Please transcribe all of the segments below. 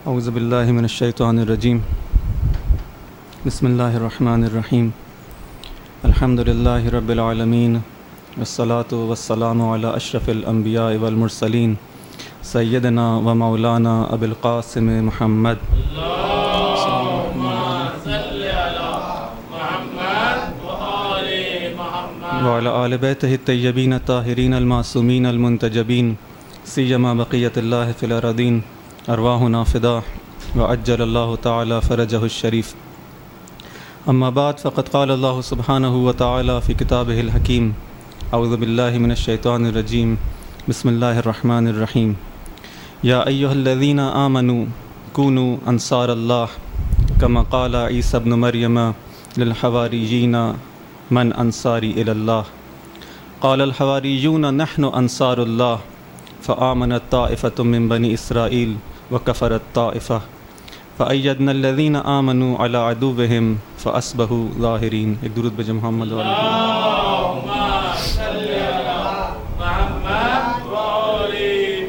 اعوذ باللہ من الشیطان الرجیم بسم اللہ الرحمن الرحیم الحمد للہ رب العالمین والصلاة والسلام علی اشرف الانبیاء والمرسلین سیدنا و مولانا ابی القاسم محمد وعلی آل بیتہ الطیبین الطاہرین المعصومین المنتجبین سیما بقیت اللہ فی الارضین ارواحنا فدا وعجل اللہ تعالی فرجہ الشریف اما بعد فقد قال اللہ سبحانہ وتعالی فی کتابہ الحکیم اعوذ باللہ من الشیطان الرجیم بسم اللہ الرحمن الرحیم یا ایہا الذین آمنوا کونوا انصار اللہ کما قال عیسی ابن مریم للحواریین من انصاری الی اللہ قال الحواریون نحن انصار اللہ فآمنت طائفة من بنی اسرائیل وکفرت طائفة فأیدنا الذین آمنوا علی عدوهم فأصبحوا ظاہرین۔ ایک درود بجا محمد اللہم صلی علی محمد وآل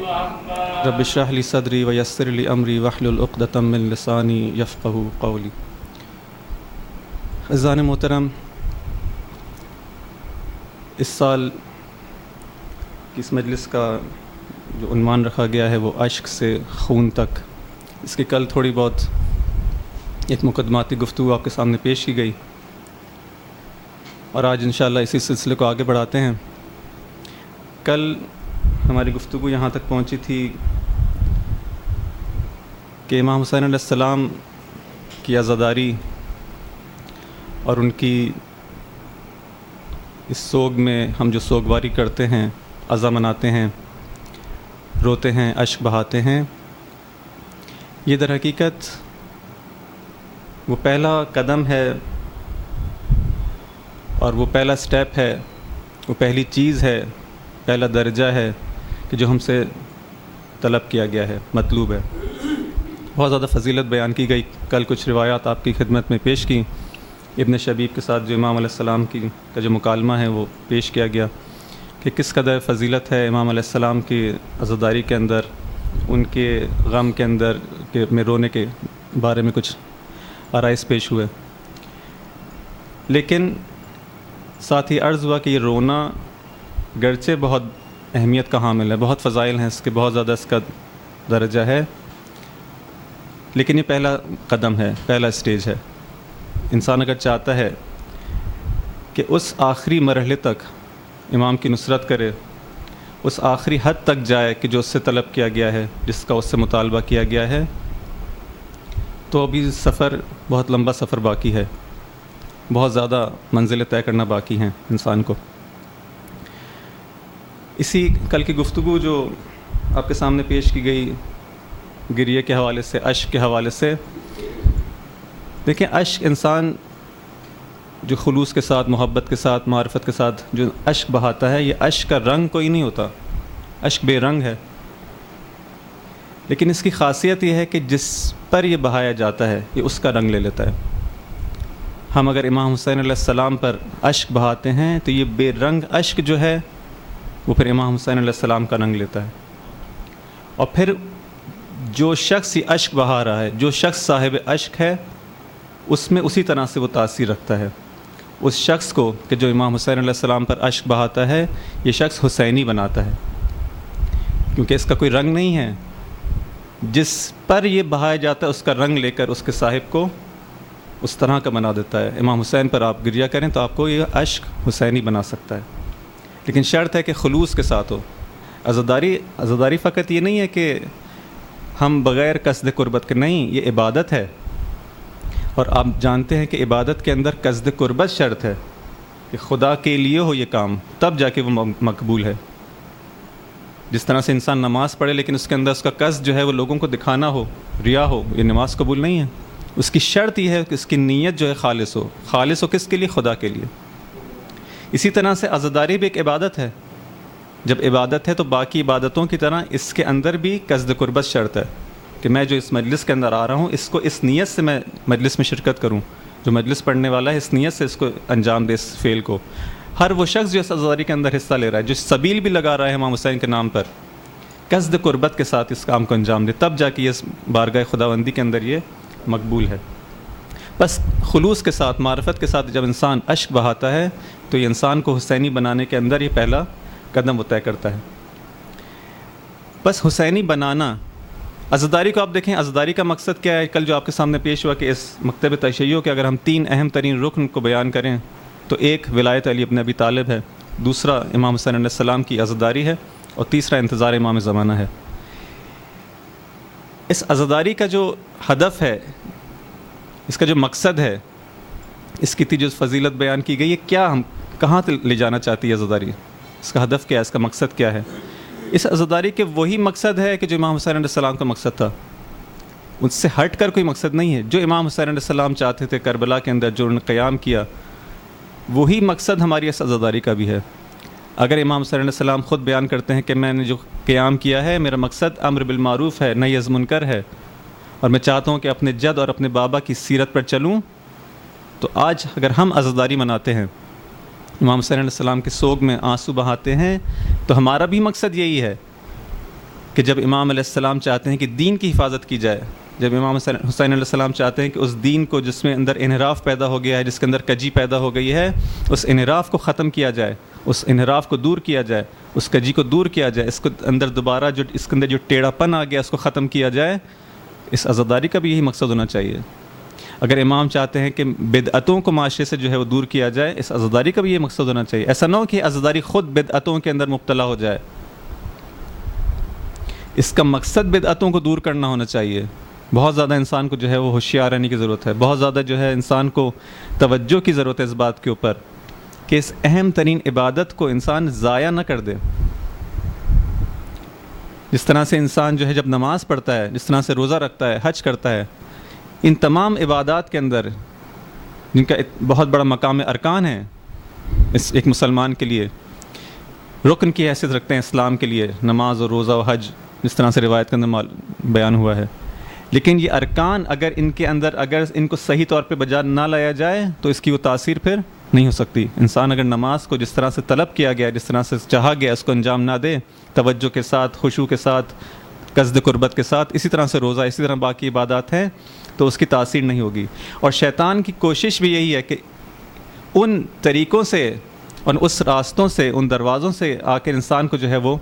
محمد۔ رب اشرح لی صدری ویسر لی امری واحلل عقدۃ من لسانی یفقہوا قولی۔ عزیزان محترم، اس سال کی اس مجلس کا جو عنوان رکھا گیا ہے وہ عشق سے خون تک۔ اس کی کل تھوڑی بہت ایک مقدماتی گفتگو آپ کے سامنے پیش کی گئی، اور آج انشاءاللہ اسی سلسلے کو آگے بڑھاتے ہیں۔ کل ہماری گفتگو یہاں تک پہنچی تھی کہ امام حسین علیہ السلام کی عزاداری اور ان کی اس سوگ میں ہم جو سوگواری کرتے ہیں، عزا مناتے ہیں، روتے ہیں، اشک بہاتے ہیں، یہ در حقیقت وہ پہلا قدم ہے اور وہ پہلا سٹیپ ہے، وہ پہلی چیز ہے، پہلا درجہ ہے کہ جو ہم سے طلب کیا گیا ہے، مطلوب ہے۔ بہت زیادہ فضیلت بیان کی گئی، کل کچھ روایات آپ کی خدمت میں پیش کی۔ ابن شبیب کے ساتھ جو امام علیہ السلام کا جو مکالمہ ہے وہ پیش کیا گیا کہ کس قدر فضیلت ہے امام علیہ السلام کی عزاداری کے اندر، ان کے غم کے اندر میں رونے کے بارے میں کچھ آرائز پیش ہوئے، لیکن ساتھ ہی عرض ہوا کہ یہ رونا گرچہ بہت اہمیت کا حامل ہے، بہت فضائل ہیں اس کے، بہت زیادہ اس کا درجہ ہے، لیکن یہ پہلا قدم ہے، پہلا سٹیج ہے۔ انسان اگر چاہتا ہے کہ اس آخری مرحلے تک امام کی نصرت کرے، اس آخری حد تک جائے کہ جو اس سے طلب کیا گیا ہے، جس کا اس سے مطالبہ کیا گیا ہے، تو ابھی سفر بہت لمبا سفر باقی ہے، بہت زیادہ منزلیں طے کرنا باقی ہیں انسان کو۔ اسی کل کی گفتگو جو آپ کے سامنے پیش کی گئی گریے کے حوالے سے، اشک کے حوالے سے، دیکھیں اشک انسان جو خلوص کے ساتھ، محبت کے ساتھ، معرفت کے ساتھ جو اشک بہاتا ہے، یہ اشک کا رنگ کوئی نہیں ہوتا، اشک بے رنگ ہے، لیکن اس کی خاصیت یہ ہے کہ جس پر یہ بہایا جاتا ہے یہ اس کا رنگ لے لیتا ہے۔ ہم اگر امام حسین علیہ السلام پر اشک بہاتے ہیں تو یہ بے رنگ اشک جو ہے وہ پھر امام حسین علیہ السلام کا رنگ لیتا ہے، اور پھر جو شخص یہ اشک بہا رہا ہے، جو شخص صاحب اشک ہے، اس میں اسی طرح سے وہ تاثیر رکھتا ہے اس شخص کو کہ جو امام حسین علیہ السلام پر اشک بہاتا ہے، یہ شخص حسینی بناتا ہے، کیونکہ اس کا کوئی رنگ نہیں ہے، جس پر یہ بہایا جاتا ہے اس کا رنگ لے کر اس کے صاحب کو اس طرح کا بنا دیتا ہے۔ امام حسین پر آپ گریہ کریں تو آپ کو یہ اشک حسینی بنا سکتا ہے، لیکن شرط ہے کہ خلوص کے ساتھ ہو۔ عزاداری فقط یہ نہیں ہے کہ ہم بغیر قصد قربت کے، نہیں، یہ عبادت ہے، اور آپ جانتے ہیں کہ عبادت کے اندر قصد قربت شرط ہے کہ خدا کے لیے ہو یہ کام، تب جا کے وہ مقبول ہے۔ جس طرح سے انسان نماز پڑھے لیکن اس کے اندر اس کا قصد جو ہے وہ لوگوں کو دکھانا ہو، ریا ہو، یہ نماز قبول نہیں ہے۔ اس کی شرط یہ ہے کہ اس کی نیت جو ہے خالص ہو۔ خالص ہو کس کے لیے؟ خدا کے لیے۔ اسی طرح سے عزاداری بھی ایک عبادت ہے، جب عبادت ہے تو باقی عبادتوں کی طرح اس کے اندر بھی قصد قربت شرط ہے کہ میں جو اس مجلس کے اندر آ رہا ہوں، اس کو اس نیت سے میں مجلس میں شرکت کروں، جو مجلس پڑھنے والا ہے اس نیت سے اس کو انجام دے، اس فعل کو۔ ہر وہ شخص جو اس عزاداری کے اندر حصہ لے رہا ہے، جو سبیل بھی لگا رہا ہے امام حسین کے نام پر، قصد قربت کے ساتھ اس کام کو انجام دے، تب جا کے یہ بارگاہ خداوندی کے اندر یہ مقبول ہے۔ بس خلوص کے ساتھ، معرفت کے ساتھ جب انسان اشک بہاتا ہے تو یہ انسان کو حسینی بنانے کے اندر یہ پہلا قدم وہ طے کرتا ہے۔ بس حسینی بنانا، عزاداری کو آپ دیکھیں، عزاداری کا مقصد کیا ہے؟ کل جو آپ کے سامنے پیش ہوا کہ اس مکتب تشیع کے اگر ہم 3 اہم ترین رکن کو بیان کریں تو ایک ولایت علی ابن ابی طالب ہے، دوسرا امام حسین علیہ السلام کی عزاداری ہے، اور تیسرا انتظار امام زمانہ ہے۔ اس عزاداری کا جو ہدف ہے، اس کا جو مقصد ہے، اس کی جو فضیلت بیان کی گئی ہے، کیا ہم کہاں لے جانا چاہتی ہے عزاداری؟ اس کا ہدف کیا ہے؟ اس کا مقصد کیا ہے؟ اس عزاداری کے وہی مقصد ہے کہ جو امام حسین علیہ السلام کا مقصد تھا، ان سے ہٹ کر کوئی مقصد نہیں ہے۔ جو امام حسین علیہ السلام چاہتے تھے کربلا کے اندر، جو انہوں نے قیام کیا، وہی مقصد ہماری اس عزاداری کا بھی ہے۔ اگر امام حسین علیہ السلام خود بیان کرتے ہیں کہ میں نے جو قیام کیا ہے، میرا مقصد امر بالمعروف ہے، نہی از منکر ہے، اور میں چاہتا ہوں کہ اپنے جد اور اپنے بابا کی سیرت پر چلوں، تو آج اگر ہم عزاداری مناتے ہیں، امام حسین علیہ السلام کے سوگ میں آنسو بہاتے ہیں، تو ہمارا بھی مقصد یہی ہے کہ جب امام علیہ السلام چاہتے ہیں کہ دین کی حفاظت کی جائے، جب امام حسین علیہ السلام چاہتے ہیں کہ اس دین کو جس میں اندر انحراف پیدا ہو گیا ہے، جس کے اندر کجی پیدا ہو گئی ہے، اس انحراف کو ختم کیا جائے، اس انحراف کو دور کیا جائے، اس کجی کو دور کیا جائے، اس کو اندر دوبارہ جو اس کے اندر جو ٹیڑھا پن آ گیا اس کو ختم کیا جائے، اس عزاداری کا بھی یہی مقصد ہونا چاہیے۔ اگر امام چاہتے ہیں کہ بدعتوں کو معاشرے سے جو ہے وہ دور کیا جائے، اس عزاداری کا بھی یہ مقصد ہونا چاہیے۔ ایسا نہ ہو کہ عزاداری خود بدعتوں کے اندر مبتلا ہو جائے، اس کا مقصد بدعتوں کو دور کرنا ہونا چاہیے۔ بہت زیادہ انسان کو جو ہے وہ ہوشیار رہنے کی ضرورت ہے، بہت زیادہ جو ہے انسان کو توجہ کی ضرورت ہے اس بات کے اوپر کہ اس اہم ترین عبادت کو انسان ضائع نہ کر دے۔ جس طرح سے انسان جو ہے جب نماز پڑھتا ہے، جس طرح سے روزہ رکھتا ہے، حج کرتا ہے، ان تمام عبادات کے اندر جن کا بہت بڑا مقام ارکان ہے اس ایک مسلمان کے لیے، رکن کی حیثیت رکھتے ہیں اسلام کے لیے، نماز اور روزہ و حج، جس طرح سے روایت کے اندر بیان ہوا ہے، لیکن یہ ارکان اگر ان کے اندر اگر ان کو صحیح طور پہ بجا نہ لایا جائے تو اس کی وہ تاثیر پھر نہیں ہو سکتی۔ انسان اگر نماز کو جس طرح سے طلب کیا گیا، جس طرح سے چاہا گیا، اس کو انجام نہ دے توجہ کے ساتھ، خشوع کے ساتھ، قصد قربت کے ساتھ، اسی طرح سے روزہ، اسی طرح باقی عبادات ہیں، تو اس کی تاثیر نہیں ہوگی۔ اور شیطان کی کوشش بھی یہی ہے کہ ان طریقوں سے، اور اس راستوں سے، ان دروازوں سے آ کر انسان کو جو ہے وہ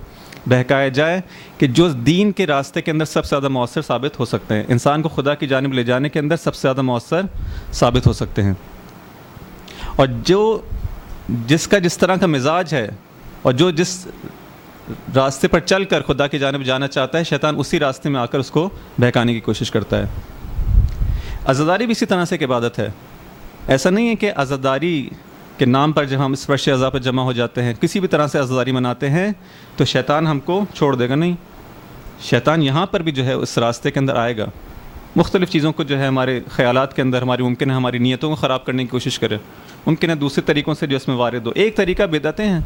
بہکایا جائے کہ جو دین کے راستے کے اندر سب سے زیادہ مؤثر ثابت ہو سکتے ہیں، انسان کو خدا کی جانب لے جانے کے اندر سب سے زیادہ مؤثر ثابت ہو سکتے ہیں۔ اور جس کا جس طرح کا مزاج ہے، اور جو جس راستے پر چل کر خدا کی جانب جانا چاہتا ہے، شیطان اسی راستے میں آ کر اس کو بہکانے کی کوشش کرتا ہے۔ عزاداری بھی اسی طرح سے ایک عبادت ہے۔ ایسا نہیں ہے کہ عزاداری کے نام پر جب ہم اس فرش عزا پر جمع ہو جاتے ہیں، کسی بھی طرح سے عزاداری مناتے ہیں، تو شیطان ہم کو چھوڑ دے گا، نہیں۔ شیطان یہاں پر بھی جو ہے اس راستے کے اندر آئے گا، مختلف چیزوں کو جو ہے ہمارے خیالات کے اندر ممکن ہے ہماری نیتوں کو خراب کرنے کی کوشش کرے، ممکن ہے دوسرے طریقوں سے جو اس میں وارد ہو۔ ایک طریقہ بدعتیں ہیں،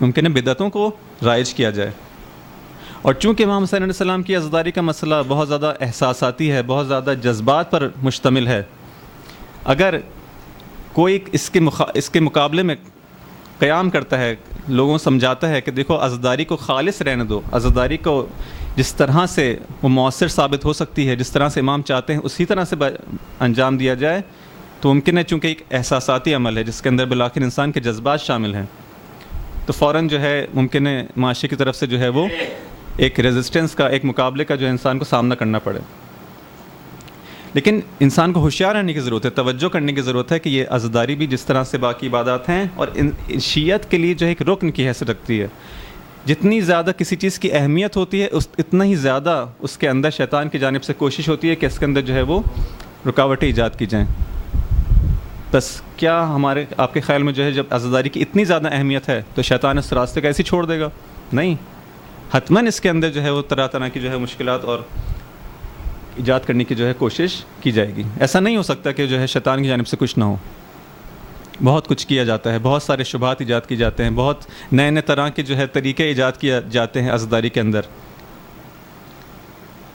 ممکن ہے بدعتوں کو رائج کیا جائے۔ اور چونکہ امام حسین علیہ السلام کی عزاداری کا مسئلہ بہت زیادہ احساساتی ہے، بہت زیادہ جذبات پر مشتمل ہے، اگر کوئی اس کے مقابلے میں قیام کرتا ہے، لوگوں سمجھاتا ہے کہ دیکھو عزاداری کو خالص رہنے دو، عزاداری کو جس طرح سے وہ مؤثر ثابت ہو سکتی ہے، جس طرح سے امام چاہتے ہیں اسی طرح سے انجام دیا جائے، تو ممکن ہے چونکہ ایک احساساتی عمل ہے جس کے اندر بالآخر انسان کے جذبات شامل ہیں، تو فوراً جو ہے ممکن ہے معاشرے کی طرف سے جو ہے وہ ایک ریزسٹنس کا، ایک مقابلے کا جو انسان کو سامنا کرنا پڑے۔ لیکن انسان کو ہوشیار رہنے کی ضرورت ہے، توجہ کرنے کی ضرورت ہے کہ یہ عزاداری بھی جس طرح سے باقی عبادات ہیں اور شیعت کے لیے جو ہے ایک رکن کی حیثیت رکھتی ہے۔ جتنی زیادہ کسی چیز کی اہمیت ہوتی ہے اتنا ہی زیادہ اس کے اندر شیطان کی جانب سے کوشش ہوتی ہے کہ اس کے اندر جو ہے وہ رکاوٹیں ایجاد کی جائیں۔ بس کیا آپ کے خیال میں جو ہے جب عزاداری کی اتنی زیادہ اہمیت ہے تو شیطان اس راستے کا ایسے چھوڑ دے گا؟ نہیں، حتماً اس کے اندر جو ہے وہ طرح طرح کی جو ہے مشکلات اور ایجاد کرنے کی جو ہے کوشش کی جائے گی۔ ایسا نہیں ہو سکتا کہ جو ہے شیطان کی جانب سے کچھ نہ ہو، بہت کچھ کیا جاتا ہے، بہت سارے شبہات ایجاد کی جاتے ہیں، بہت نئے نئے طرح کے جو ہے طریقے ایجاد کیے جاتے ہیں عزاداری کے اندر۔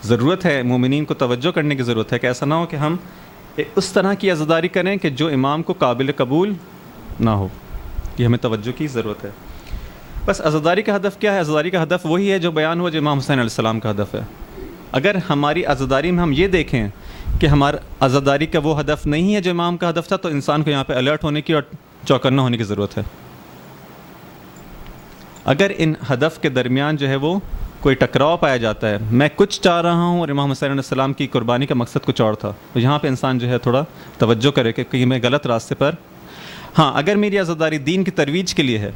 ضرورت ہے مومنین کو توجہ کرنے کی ضرورت ہے کہ ایسا نہ ہو کہ ہم اس طرح کی عزاداری کریں کہ جو امام کو قابل قبول نہ ہو، یہ ہمیں توجہ کی ضرورت ہے۔ بس عزاداری کا ہدف کیا ہے؟ عزاداری کا ہدف وہی ہے جو بیان ہوا جو امام حسین علیہ السلام کا ہدف ہے. اگر ہماری عزاداری میں ہم یہ دیکھیں کہ ہمارا عزاداری کا وہ ہدف نہیں ہے جو امام کا ہدف تھا، تو انسان کو یہاں پہ الرٹ ہونے کی اور چوکنا ہونے کی ضرورت ہے. اگر ان ہدف کے درمیان جو ہے وہ کوئی ٹکراؤ پایا جاتا ہے، میں کچھ چاہ رہا ہوں اور امام حسین علیہ السلام کی قربانی کا مقصد کچھ اور تھا، تو یہاں پہ انسان جو ہے تھوڑا توجہ کرے کہ کہیں میں غلط راستے پر. ہاں، اگر میری عزاداری دین کی ترویج کے لیے ہے،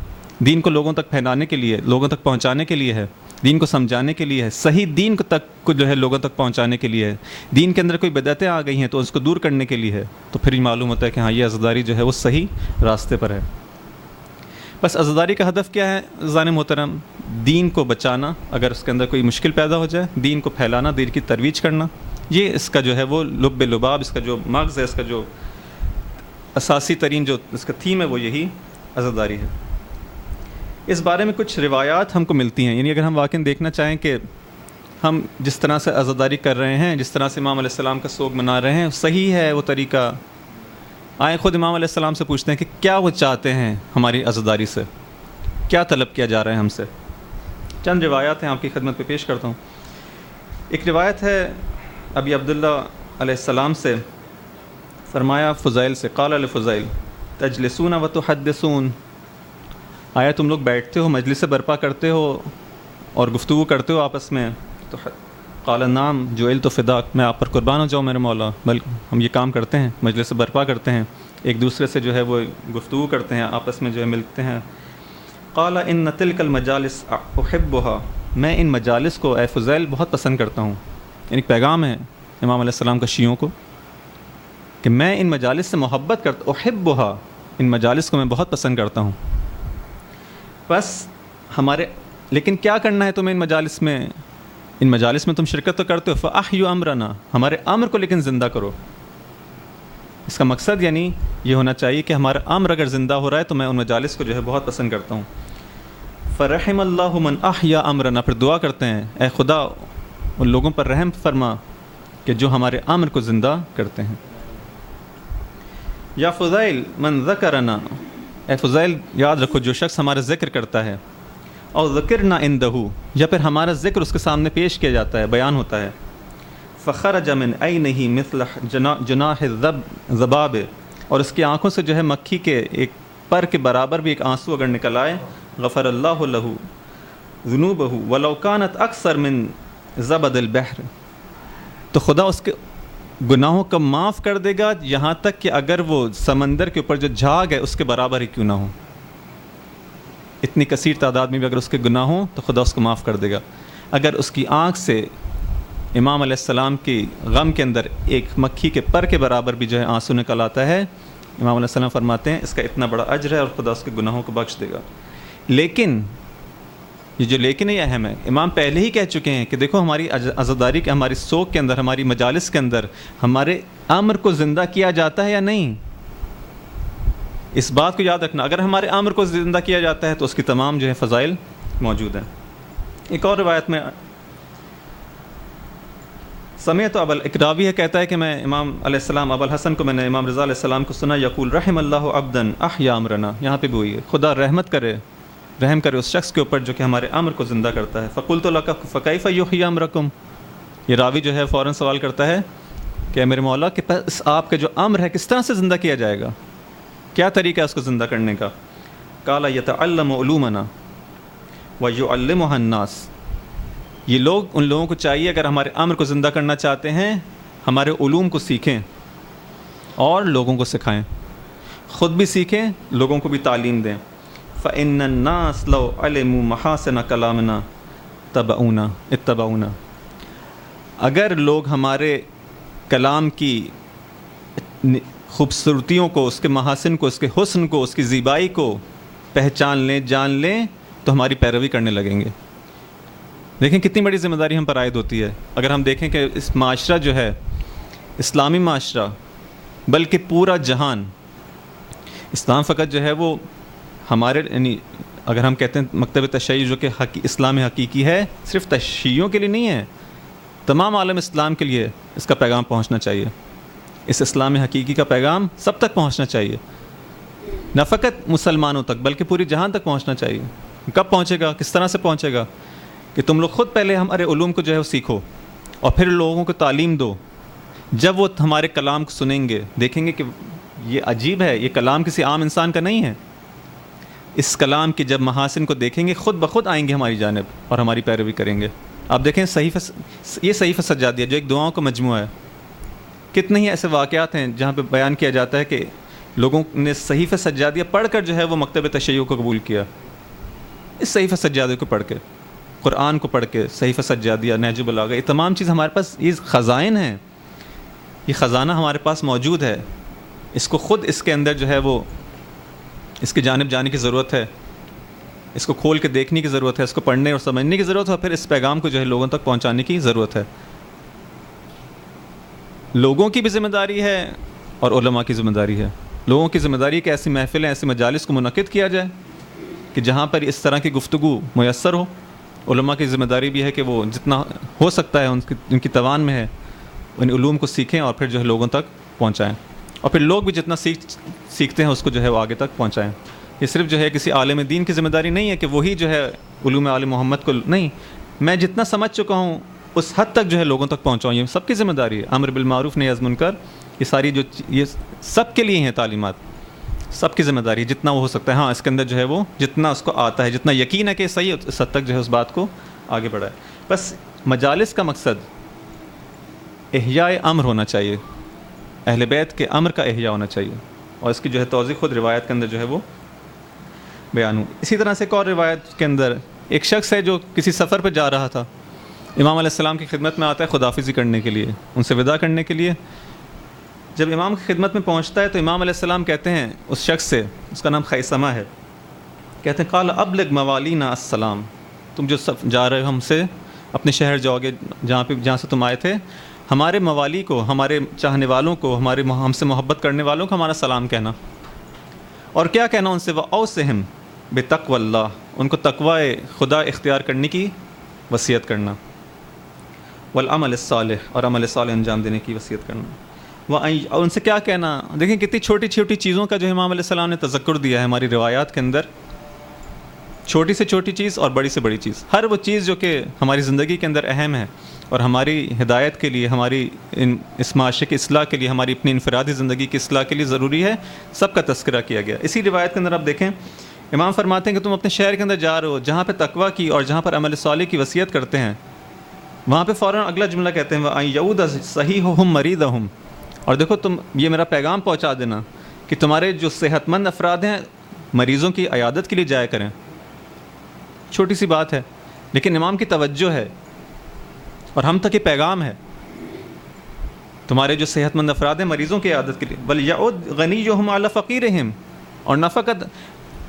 دین کو لوگوں تک پھیلانے کے لیے، لوگوں تک پہنچانے کے لیے ہے، دین کو سمجھانے کے لیے ہے، صحیح دین کو جو ہے لوگوں تک پہنچانے کے لیے ہے، دین کے اندر کوئی بدعتیں آ گئی ہیں تو اس کو دور کرنے کے لیے ہے، تو پھر یہ معلوم ہوتا ہے کہ ہاں یہ عزاداری جو ہے وہ صحیح راستے پر ہے. بس عزاداری کا ہدف کیا ہے عزیزان محترم؟ دین کو بچانا، اگر اس کے اندر کوئی مشکل پیدا ہو جائے، دین کو پھیلانا، دین کی ترویج کرنا. یہ اس کا جو ہے وہ لب لباب، اس کا جو مغز ہے، اس کا جو اساسی ترین جو اس کا تھیم ہے وہ یہی عزاداری ہے. اس بارے میں کچھ روایات ہم کو ملتی ہیں، یعنی اگر ہم واقعی دیکھنا چاہیں کہ ہم جس طرح سے عزاداری کر رہے ہیں، جس طرح سے امام علیہ السلام کا سوگ منا رہے ہیں، صحیح ہے وہ طریقہ؟ آئیں خود امام علیہ السلام سے پوچھتے ہیں کہ کیا وہ چاہتے ہیں ہماری عزاداری سے، کیا طلب کیا جا رہا ہے ہم سے. چند روایات ہیں آپ کی خدمت پہ پیش کرتا ہوں. ایک روایت ہے ابی عبداللہ علیہ السلام سے، فرمایا فضیل سے، قال لفضیل تجلسون و تحدثون، آیا تم لوگ بیٹھتے ہو، مجلس برپا کرتے ہو اور گفتگو کرتے ہو آپس میں؟ تو قال نعم جعلت فداک، میں آپ پر قربان ہو جاؤں میرے مولا. بلکہ ہم یہ کام کرتے ہیں، مجلس برپا کرتے ہیں، ایک دوسرے سے جو ہے وہ گفتگو کرتے ہیں، آپس میں جو ہے ملتے ہیں. قال ان تلک المجالس احبها، میں ان مجالس کو اے فضیل بہت پسند کرتا ہوں. یعنی پیغام ہے امام علیہ السلام کا شیعوں کو کہ میں ان مجالس سے محبت کرتا ہوں، احبها، ان مجالس کو میں بہت پسند کرتا ہوں. بس لیکن کیا کرنا ہے تمہیں ان مجالس میں تم شرکت تو کرتے ہو، فاحیوا امرنا، ہمارے امر کو لیکن زندہ کرو. اس کا مقصد یعنی یہ ہونا چاہیے کہ ہمارا امر اگر زندہ ہو رہا ہے تو میں ان مجالس کو جو ہے بہت پسند کرتا ہوں. فرحم اللہ من احیا امرنا، پھر دعا کرتے ہیں اے خدا ان لوگوں پر رحم فرما کہ جو ہمارے امر کو زندہ کرتے ہیں. یا فضیل من ذکرنا، اے فضیل یاد رکھو جو شخص ہمارا ذکر کرتا ہے، اور ذکرنا عندہ، یا پھر ہمارا ذکر اس کے سامنے پیش کیا جاتا ہے، بیان ہوتا ہے، فخرج من عینہ مثل جناح الذباب، اور اس کی آنکھوں سے جو ہے مکھی کے ایک پر کے برابر بھی ایک آنسو اگر نکل آئے، غفر اللہ لہ ذنوبہ ولو کانت اکثر من زبد البحر، تو خدا اس کے گناہوں کا معاف کر دے گا یہاں تک کہ اگر وہ سمندر کے اوپر جو جھاگ ہے اس کے برابر ہی کیوں نہ ہو. اتنی کثیر تعداد میں بھی اگر اس کے گناہ ہوں تو خدا اس کو معاف کر دے گا. اگر اس کی آنکھ سے امام علیہ السلام کی غم کے اندر ایک مکھی کے پر کے برابر بھی جو ہے آنسو نکل آتا ہے، امام علیہ السلام فرماتے ہیں اس کا اتنا بڑا اجر ہے اور خدا اس کے گناہوں کو بخش دے گا. لیکن یہ جو لیکن یہ اہم ہے، امام پہلے ہی کہہ چکے ہیں کہ دیکھو ہماری عزاداری کے، ہماری سوگ کے اندر، ہماری مجالس کے اندر ہمارے امر کو زندہ کیا جاتا ہے یا نہیں. اس بات کو یاد رکھنا، اگر ہمارے امر کو زندہ کیا جاتا ہے تو اس کی تمام جو ہے فضائل موجود ہیں. ایک اور روایت میں سمیت ابو الاکراوی ہے، کہتا ہے کہ میں امام علیہ السلام ابو الحسن کو، میں نے امام رضا علیہ السلام کو سنا یقول رحم اللہ عبدا احیا امرنا، یہاں پہ بھی ہوئی ہے خدا رحمت کرے، رحم کرے اس شخص کے اوپر جو کہ ہمارے امر کو زندہ کرتا ہے. فقلت لک فکیف یحیی امرکم، یہ راوی جو ہے فوراً سوال کرتا ہے کہ میرے مولا کہ پس آپ کا جو امر ہے کس طرح سے زندہ کیا جائے گا، کیا طریقہ ہے اس کو زندہ کرنے کا؟ قال یتعلم علومنا ویعلمها الناس، یہ لوگ، ان لوگوں کو چاہیے اگر ہمارے امر کو زندہ کرنا چاہتے ہیں ہمارے علوم کو سیکھیں اور لوگوں کو سکھائیں، خود بھی سیکھیں، لوگوں کو بھی تعلیم دیں. فإن الناس لو علموا محاسن کلامنا اتبعونا، اگر لوگ ہمارے کلام کی خوبصورتیوں کو، اس کے محاسن کو، اس کے حسن کو، اس کی زیبائی کو پہچان لیں، جان لیں تو ہماری پیروی کرنے لگیں گے. دیکھیں کتنی بڑی ذمہ داری ہم پر عائد ہوتی ہے. اگر ہم دیکھیں کہ اس معاشرہ جو ہے اسلامی معاشرہ، بلکہ پورا جہان، اسلام فقط جو ہے وہ ہمارے، یعنی اگر ہم کہتے ہیں مکتب تشیع جو کہ اسلام حقیقی ہے، صرف تشیعوں کے لیے نہیں ہے، تمام عالم اسلام کے لیے اس کا پیغام پہنچنا چاہیے. اس اسلام حقیقی کا پیغام سب تک پہنچنا چاہیے، نہ فقط مسلمانوں تک بلکہ پوری جہان تک پہنچنا چاہیے. کب پہنچے گا؟ کس طرح سے پہنچے گا؟ کہ تم لوگ خود پہلے ہمارے علوم کو جو ہے وہ سیکھو اور پھر لوگوں کو تعلیم دو. جب وہ ہمارے کلام کو سنیں گے دیکھیں گے کہ یہ عجیب ہے، یہ کلام کسی عام انسان کا نہیں ہے. اس کلام کی جب محاسن کو دیکھیں گے خود بخود آئیں گے ہماری جانب اور ہماری پیروی کریں گے. آپ دیکھیں یہ صحیفہ سجادیہ جو ایک دعاؤں کا مجموعہ ہے، کتنے ہی ایسے واقعات ہیں جہاں پہ بیان کیا جاتا ہے کہ لوگوں نے صحیفہ سجادیہ پڑھ کر جو ہے وہ مکتب تشیع کو قبول کیا. اس صحیفہ سجادیہ کو پڑھ کے، قرآن کو پڑھ کے، صحیفہ سجادیہ، نہج البلاغہ، یہ تمام چیز ہمارے پاس، یہ خزائن ہیں، یہ خزانہ ہمارے پاس موجود ہے. اس کو خود اس کے اندر جو ہے وہ اس کی جانب جانے کی ضرورت ہے، اس کو کھول کے دیکھنے کی ضرورت ہے، اس کو پڑھنے اور سمجھنے کی ضرورت ہے، اور پھر اس پیغام کو جو ہے لوگوں تک پہنچانے کی ضرورت ہے. لوگوں کی بھی ذمہ داری ہے اور علماء کی ذمہ داری ہے. لوگوں کی ذمہ داری ہے کہ ایسی محفلیں، ایسی مجالس کو منعقد کیا جائے کہ جہاں پر اس طرح کی گفتگو میسر ہو. علماء کی ذمہ داری بھی ہے کہ وہ جتنا ہو سکتا ہے ان کی توان میں ہے ان علوم کو سیکھیں اور پھر جو ہے لوگوں تک پہنچائیں، اور پھر لوگ بھی جتنا سیکھتے ہیں اس کو جو ہے وہ آگے تک پہنچائیں. یہ صرف جو ہے کسی عالم دین کی ذمہ داری نہیں ہے کہ وہی جو ہے علوم آل محمد کو، نہیں، میں جتنا سمجھ چکا ہوں اس حد تک جو ہے لوگوں تک پہنچاؤں. یہ سب کی ذمہ داری ہے. امر بالمعروف نہی عن المنکر، یہ ساری جو یہ سب کے لیے ہیں تعلیمات، سب کی ذمہ داری ہے جتنا وہ ہو سکتا ہے. ہاں اس کے اندر جو ہے وہ جتنا اس کو آتا ہے، جتنا یقین ہے کہ صحیح، اس حد تک جو ہے اس بات کو آگے بڑھائے. بس مجالس کا مقصد احیاء امر ہونا چاہیے، اہل بیت کے امر کا احیاء ہونا چاہیے، اور اس کی جو ہے توضیح خود روایت کے اندر جو ہے وہ بیان ہو. اسی طرح سے ایک اور روایت کے اندر ایک شخص ہے جو کسی سفر پہ جا رہا تھا، امام علیہ السلام کی خدمت میں آتا ہے خداحافظی کرنے کے لیے، ان سے وداع کرنے کے لیے. جب امام کی خدمت میں پہنچتا ہے تو امام علیہ السلام کہتے ہیں اس شخص سے، اس کا نام خیثمہ ہے، کہتے ہیں قال ابلغ موالینا السلام، تم جو جا رہے ہو ہم سے اپنے شہر جاؤ گے جہاں سے تم آئے تھے، ہمارے موالی کو، ہمارے چاہنے والوں کو، ہم سے محبت کرنے والوں کو ہمارا سلام کہنا. اور کیا کہنا ان سے؟ وَأَوْصِهِمْ بِتَقْوَى اللَّهِ، ان کو تقوی خدا اختیار کرنے کی وصیت کرنا، والعمل الصالح، اور عمل صالح انجام دینے کی وصیت کرنا. اور ان سے کیا کہنا؟ دیکھیں کتنی چھوٹی چھوٹی چیزوں کا جو امام علیہ السلام نے تذکر دیا ہے ہماری روایات کے اندر. چھوٹی سے چھوٹی چیز اور بڑی سے بڑی چیز، ہر وہ چیز جو کہ ہماری زندگی کے اندر اہم ہے اور ہماری ہدایت کے لیے، ہماری اس معاشرے کی اصلاح کے لیے، ہماری اپنی انفرادی زندگی کی اصلاح کے لیے ضروری ہے، سب کا تذکرہ کیا گیا. اسی روایت کے اندر آپ دیکھیں امام فرماتے ہیں کہ تم اپنے شہر کے اندر جا رہے ہو جہاں پہ تقوی کی اور جہاں پر عمل صالح کی وصیت کرتے ہیں، وہاں پہ فوراً اگلا جملہ کہتے ہیں وَأَن يَعُودَ صَحِيحُهُمْ مَرِيضَهُمْ، اور دیکھو تم یہ میرا پیغام پہنچا دینا کہ تمہارے جو صحت مند افراد ہیں مریضوں کی عیادت کے لیے جایا کریں. چھوٹی سی بات ہے لیکن امام کی توجہ ہے اور ہم تک یہ پیغام ہے. تمہارے جو صحت مند افراد ہیں مریضوں کی عیادت کے لیے، وَلْيَعُدْ غَنِيُّهُمْ عَلَى فَقِيرِهِمْ، اور نہ فقط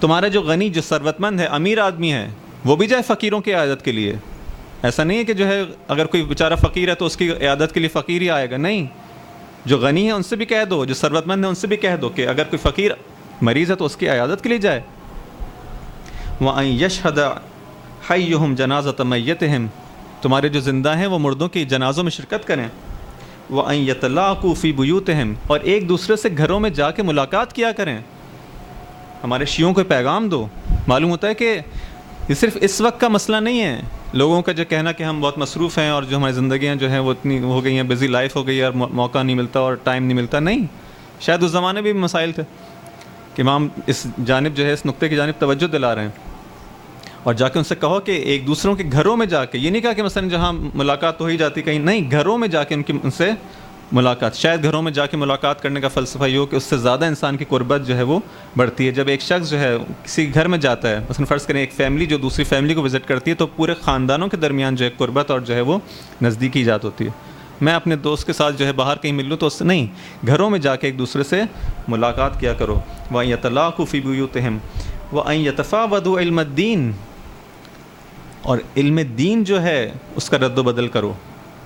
تمہارا جو غنی، جو ثروت مند ہے، امیر آدمی ہے، وہ بھی جائے فقیروں کی عیادت کے لیے. ایسا نہیں ہے کہ جو ہے اگر کوئی بیچارہ فقیر ہے تو اس کی عیادت کے لیے فقیر ہی آئے گا، نہیں، جو غنی ہے ان سے بھی کہہ دو، جو ثروت مند ہے ان سے بھی کہہ دو کہ اگر کوئی فقیر مریض ہے تو اس کی عیادت کے لیے جائے. وَأَن يَشْهَدَ حَيُّهُمْ جَنَازَةَ مَيِّتِهِمْ، تمہارے جو زندہ ہیں وہ مردوں کی جنازوں میں شرکت کریں. وَأَن يَتَلَاقُوا فِي بُيُوتِهِمْ، اور ایک دوسرے سے گھروں میں جا کے ملاقات کیا کریں. ہمارے شیعوں کو پیغام دو. معلوم ہوتا ہے کہ یہ صرف اس وقت کا مسئلہ نہیں ہے، لوگوں کا جو کہنا کہ ہم بہت مصروف ہیں اور جو ہماری زندگیاں جو ہیں وہ اتنی ہو گئی ہیں، بزی لائف ہو گئی ہے اور موقع نہیں ملتا اور ٹائم نہیں ملتا. نہیں، شاید اس زمانے بھی مسائل تھے کہ امام اس جانب جو ہے اس نقطے کی جانب توجہ دلا رہے ہیں. اور جا کے ان سے کہو کہ ایک دوسروں کے گھروں میں جا کے، یہ نہیں کہا کہ مثلا جہاں ملاقات تو ہی جاتی کہیں، نہیں، گھروں میں جا کے ان سے ملاقات. شاید گھروں میں جا کے ملاقات کرنے کا فلسفہ یہ ہو کہ اس سے زیادہ انسان کی قربت جو ہے وہ بڑھتی ہے. جب ایک شخص جو ہے کسی گھر میں جاتا ہے، مثلا فرض کریں ایک فیملی جو دوسری فیملی کو وزٹ کرتی ہے، تو پورے خاندانوں کے درمیان جو ہے قربت اور جو ہے وہ نزدیکی ایجاد ہوتی ہے. میں اپنے دوست کے ساتھ جو ہے باہر کہیں مل لوں تو اس سے نہیں، گھروں میں جا کے ایک دوسرے سے ملاقات کیا کرو. وَأَن يَتَلَاقُوا فِي بُيُوتِهِمْ وَأَن يَتَفَاوَضُوا عِلْمَ الدِّينِ، اور علم دین جو ہے اس کا رد و بدل کرو.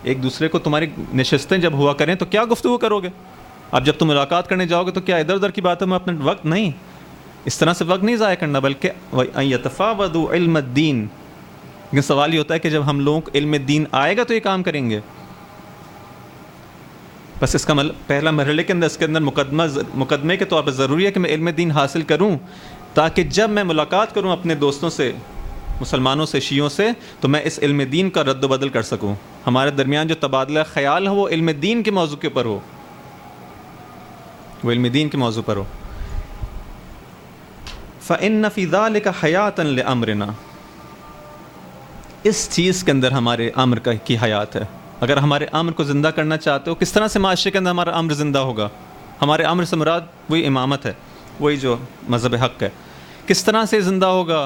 ایک دوسرے کو تمہاری نشستیں جب ہوا کریں تو کیا گفتگو کرو گے؟ اب جب تم ملاقات کرنے جاؤ گے تو کیا ادھر ادھر کی باتوں میں اپنا وقت نہیں، اس طرح سے وقت نہیں ضائع کرنا، بلکہ وَأَن يَتَفَاوَضُوا عِلْمَ الدِّينِ. لیکن سوال یہ ہوتا ہے کہ جب ہم لوگوں کو علم دین آئے گا تو یہ کام کریں گے. بس اس کا پہلا مرحلے کے اندر اس کے اندر مقدمے کے طور پر ضروری ہے کہ میں علم دین حاصل کروں، تاکہ جب میں ملاقات کروں اپنے دوستوں سے مسلمانوں سے، شیعوں سے، تو میں اس علم دین کا رد و بدل کر سکوں، ہمارے درمیان جو تبادلہ خیال ہے وہ علم دین کے موضوع کے پر ہو، وہ علم دین کے موضوع پر ہو۔ فَإِنَّ فِي ذَلِكَ حَيَاةً لِأَمْرِنَا، اس چیز کے اندر ہمارے امر کی حیات ہے۔ اگر ہمارے امر کو زندہ کرنا چاہتے ہو، کس طرح سے معاشرے کے اندر ہمارا امر زندہ ہوگا؟ ہمارے امر سے مراد وہی امامت ہے، وہی جو مذہب حق ہے، کس طرح سے زندہ ہوگا؟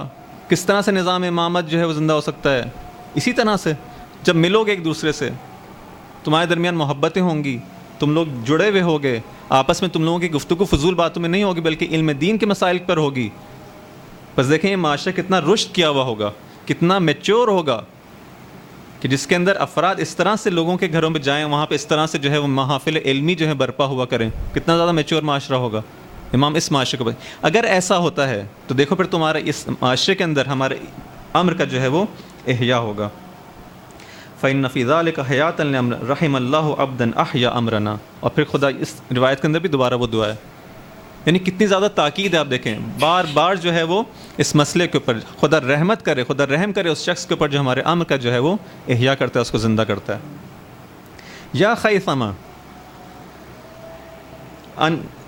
کس طرح سے نظام امامت جو ہے وہ زندہ ہو سکتا ہے؟ اسی طرح سے جب ملو گے ایک دوسرے سے، تمہارے درمیان محبتیں ہوں گی، تم لوگ جڑے ہوئے ہوگے، آپس میں تم لوگوں کی گفتگو فضول باتوں میں نہیں ہوگی بلکہ علم دین کے مسائل پر ہوگی۔ بس دیکھیں یہ معاشرہ کتنا رشد کیا ہوا ہوگا، کتنا میچور ہوگا، کہ جس کے اندر افراد اس طرح سے لوگوں کے گھروں پہ جائیں، وہاں پہ اس طرح سے جو ہے وہ محافل علمی جو ہے برپا ہوا کریں، کتنا زیادہ میچور معاشرہ ہوگا۔ امام اس معاشرے کو اگر ایسا ہوتا ہے تو دیکھو پھر تمہارا اس معاشرے کے اندر ہمارے امر کا جو ہے وہ احیاء ہوگا۔ فَإِنَّ فِي ذَلِكَ حَيَاةً لِأَمْرٍ رَحِمَ اللَّهُ عَبْدًا أَحْيَا أَمْرَنَا، اور پھر خدا اس روایت کے اندر بھی دوبارہ وہ دعا ہے، یعنی کتنی زیادہ تاکید ہے۔ آپ دیکھیں بار بار جو ہے وہ اس مسئلے کے اوپر خدا رحمت کرے، خدا رحم کرے اس شخص کے اوپر جو ہمارے امر کا جو ہے وہ احیاء کرتا ہے، اس کو زندہ کرتا ہے۔ یا خیثمہ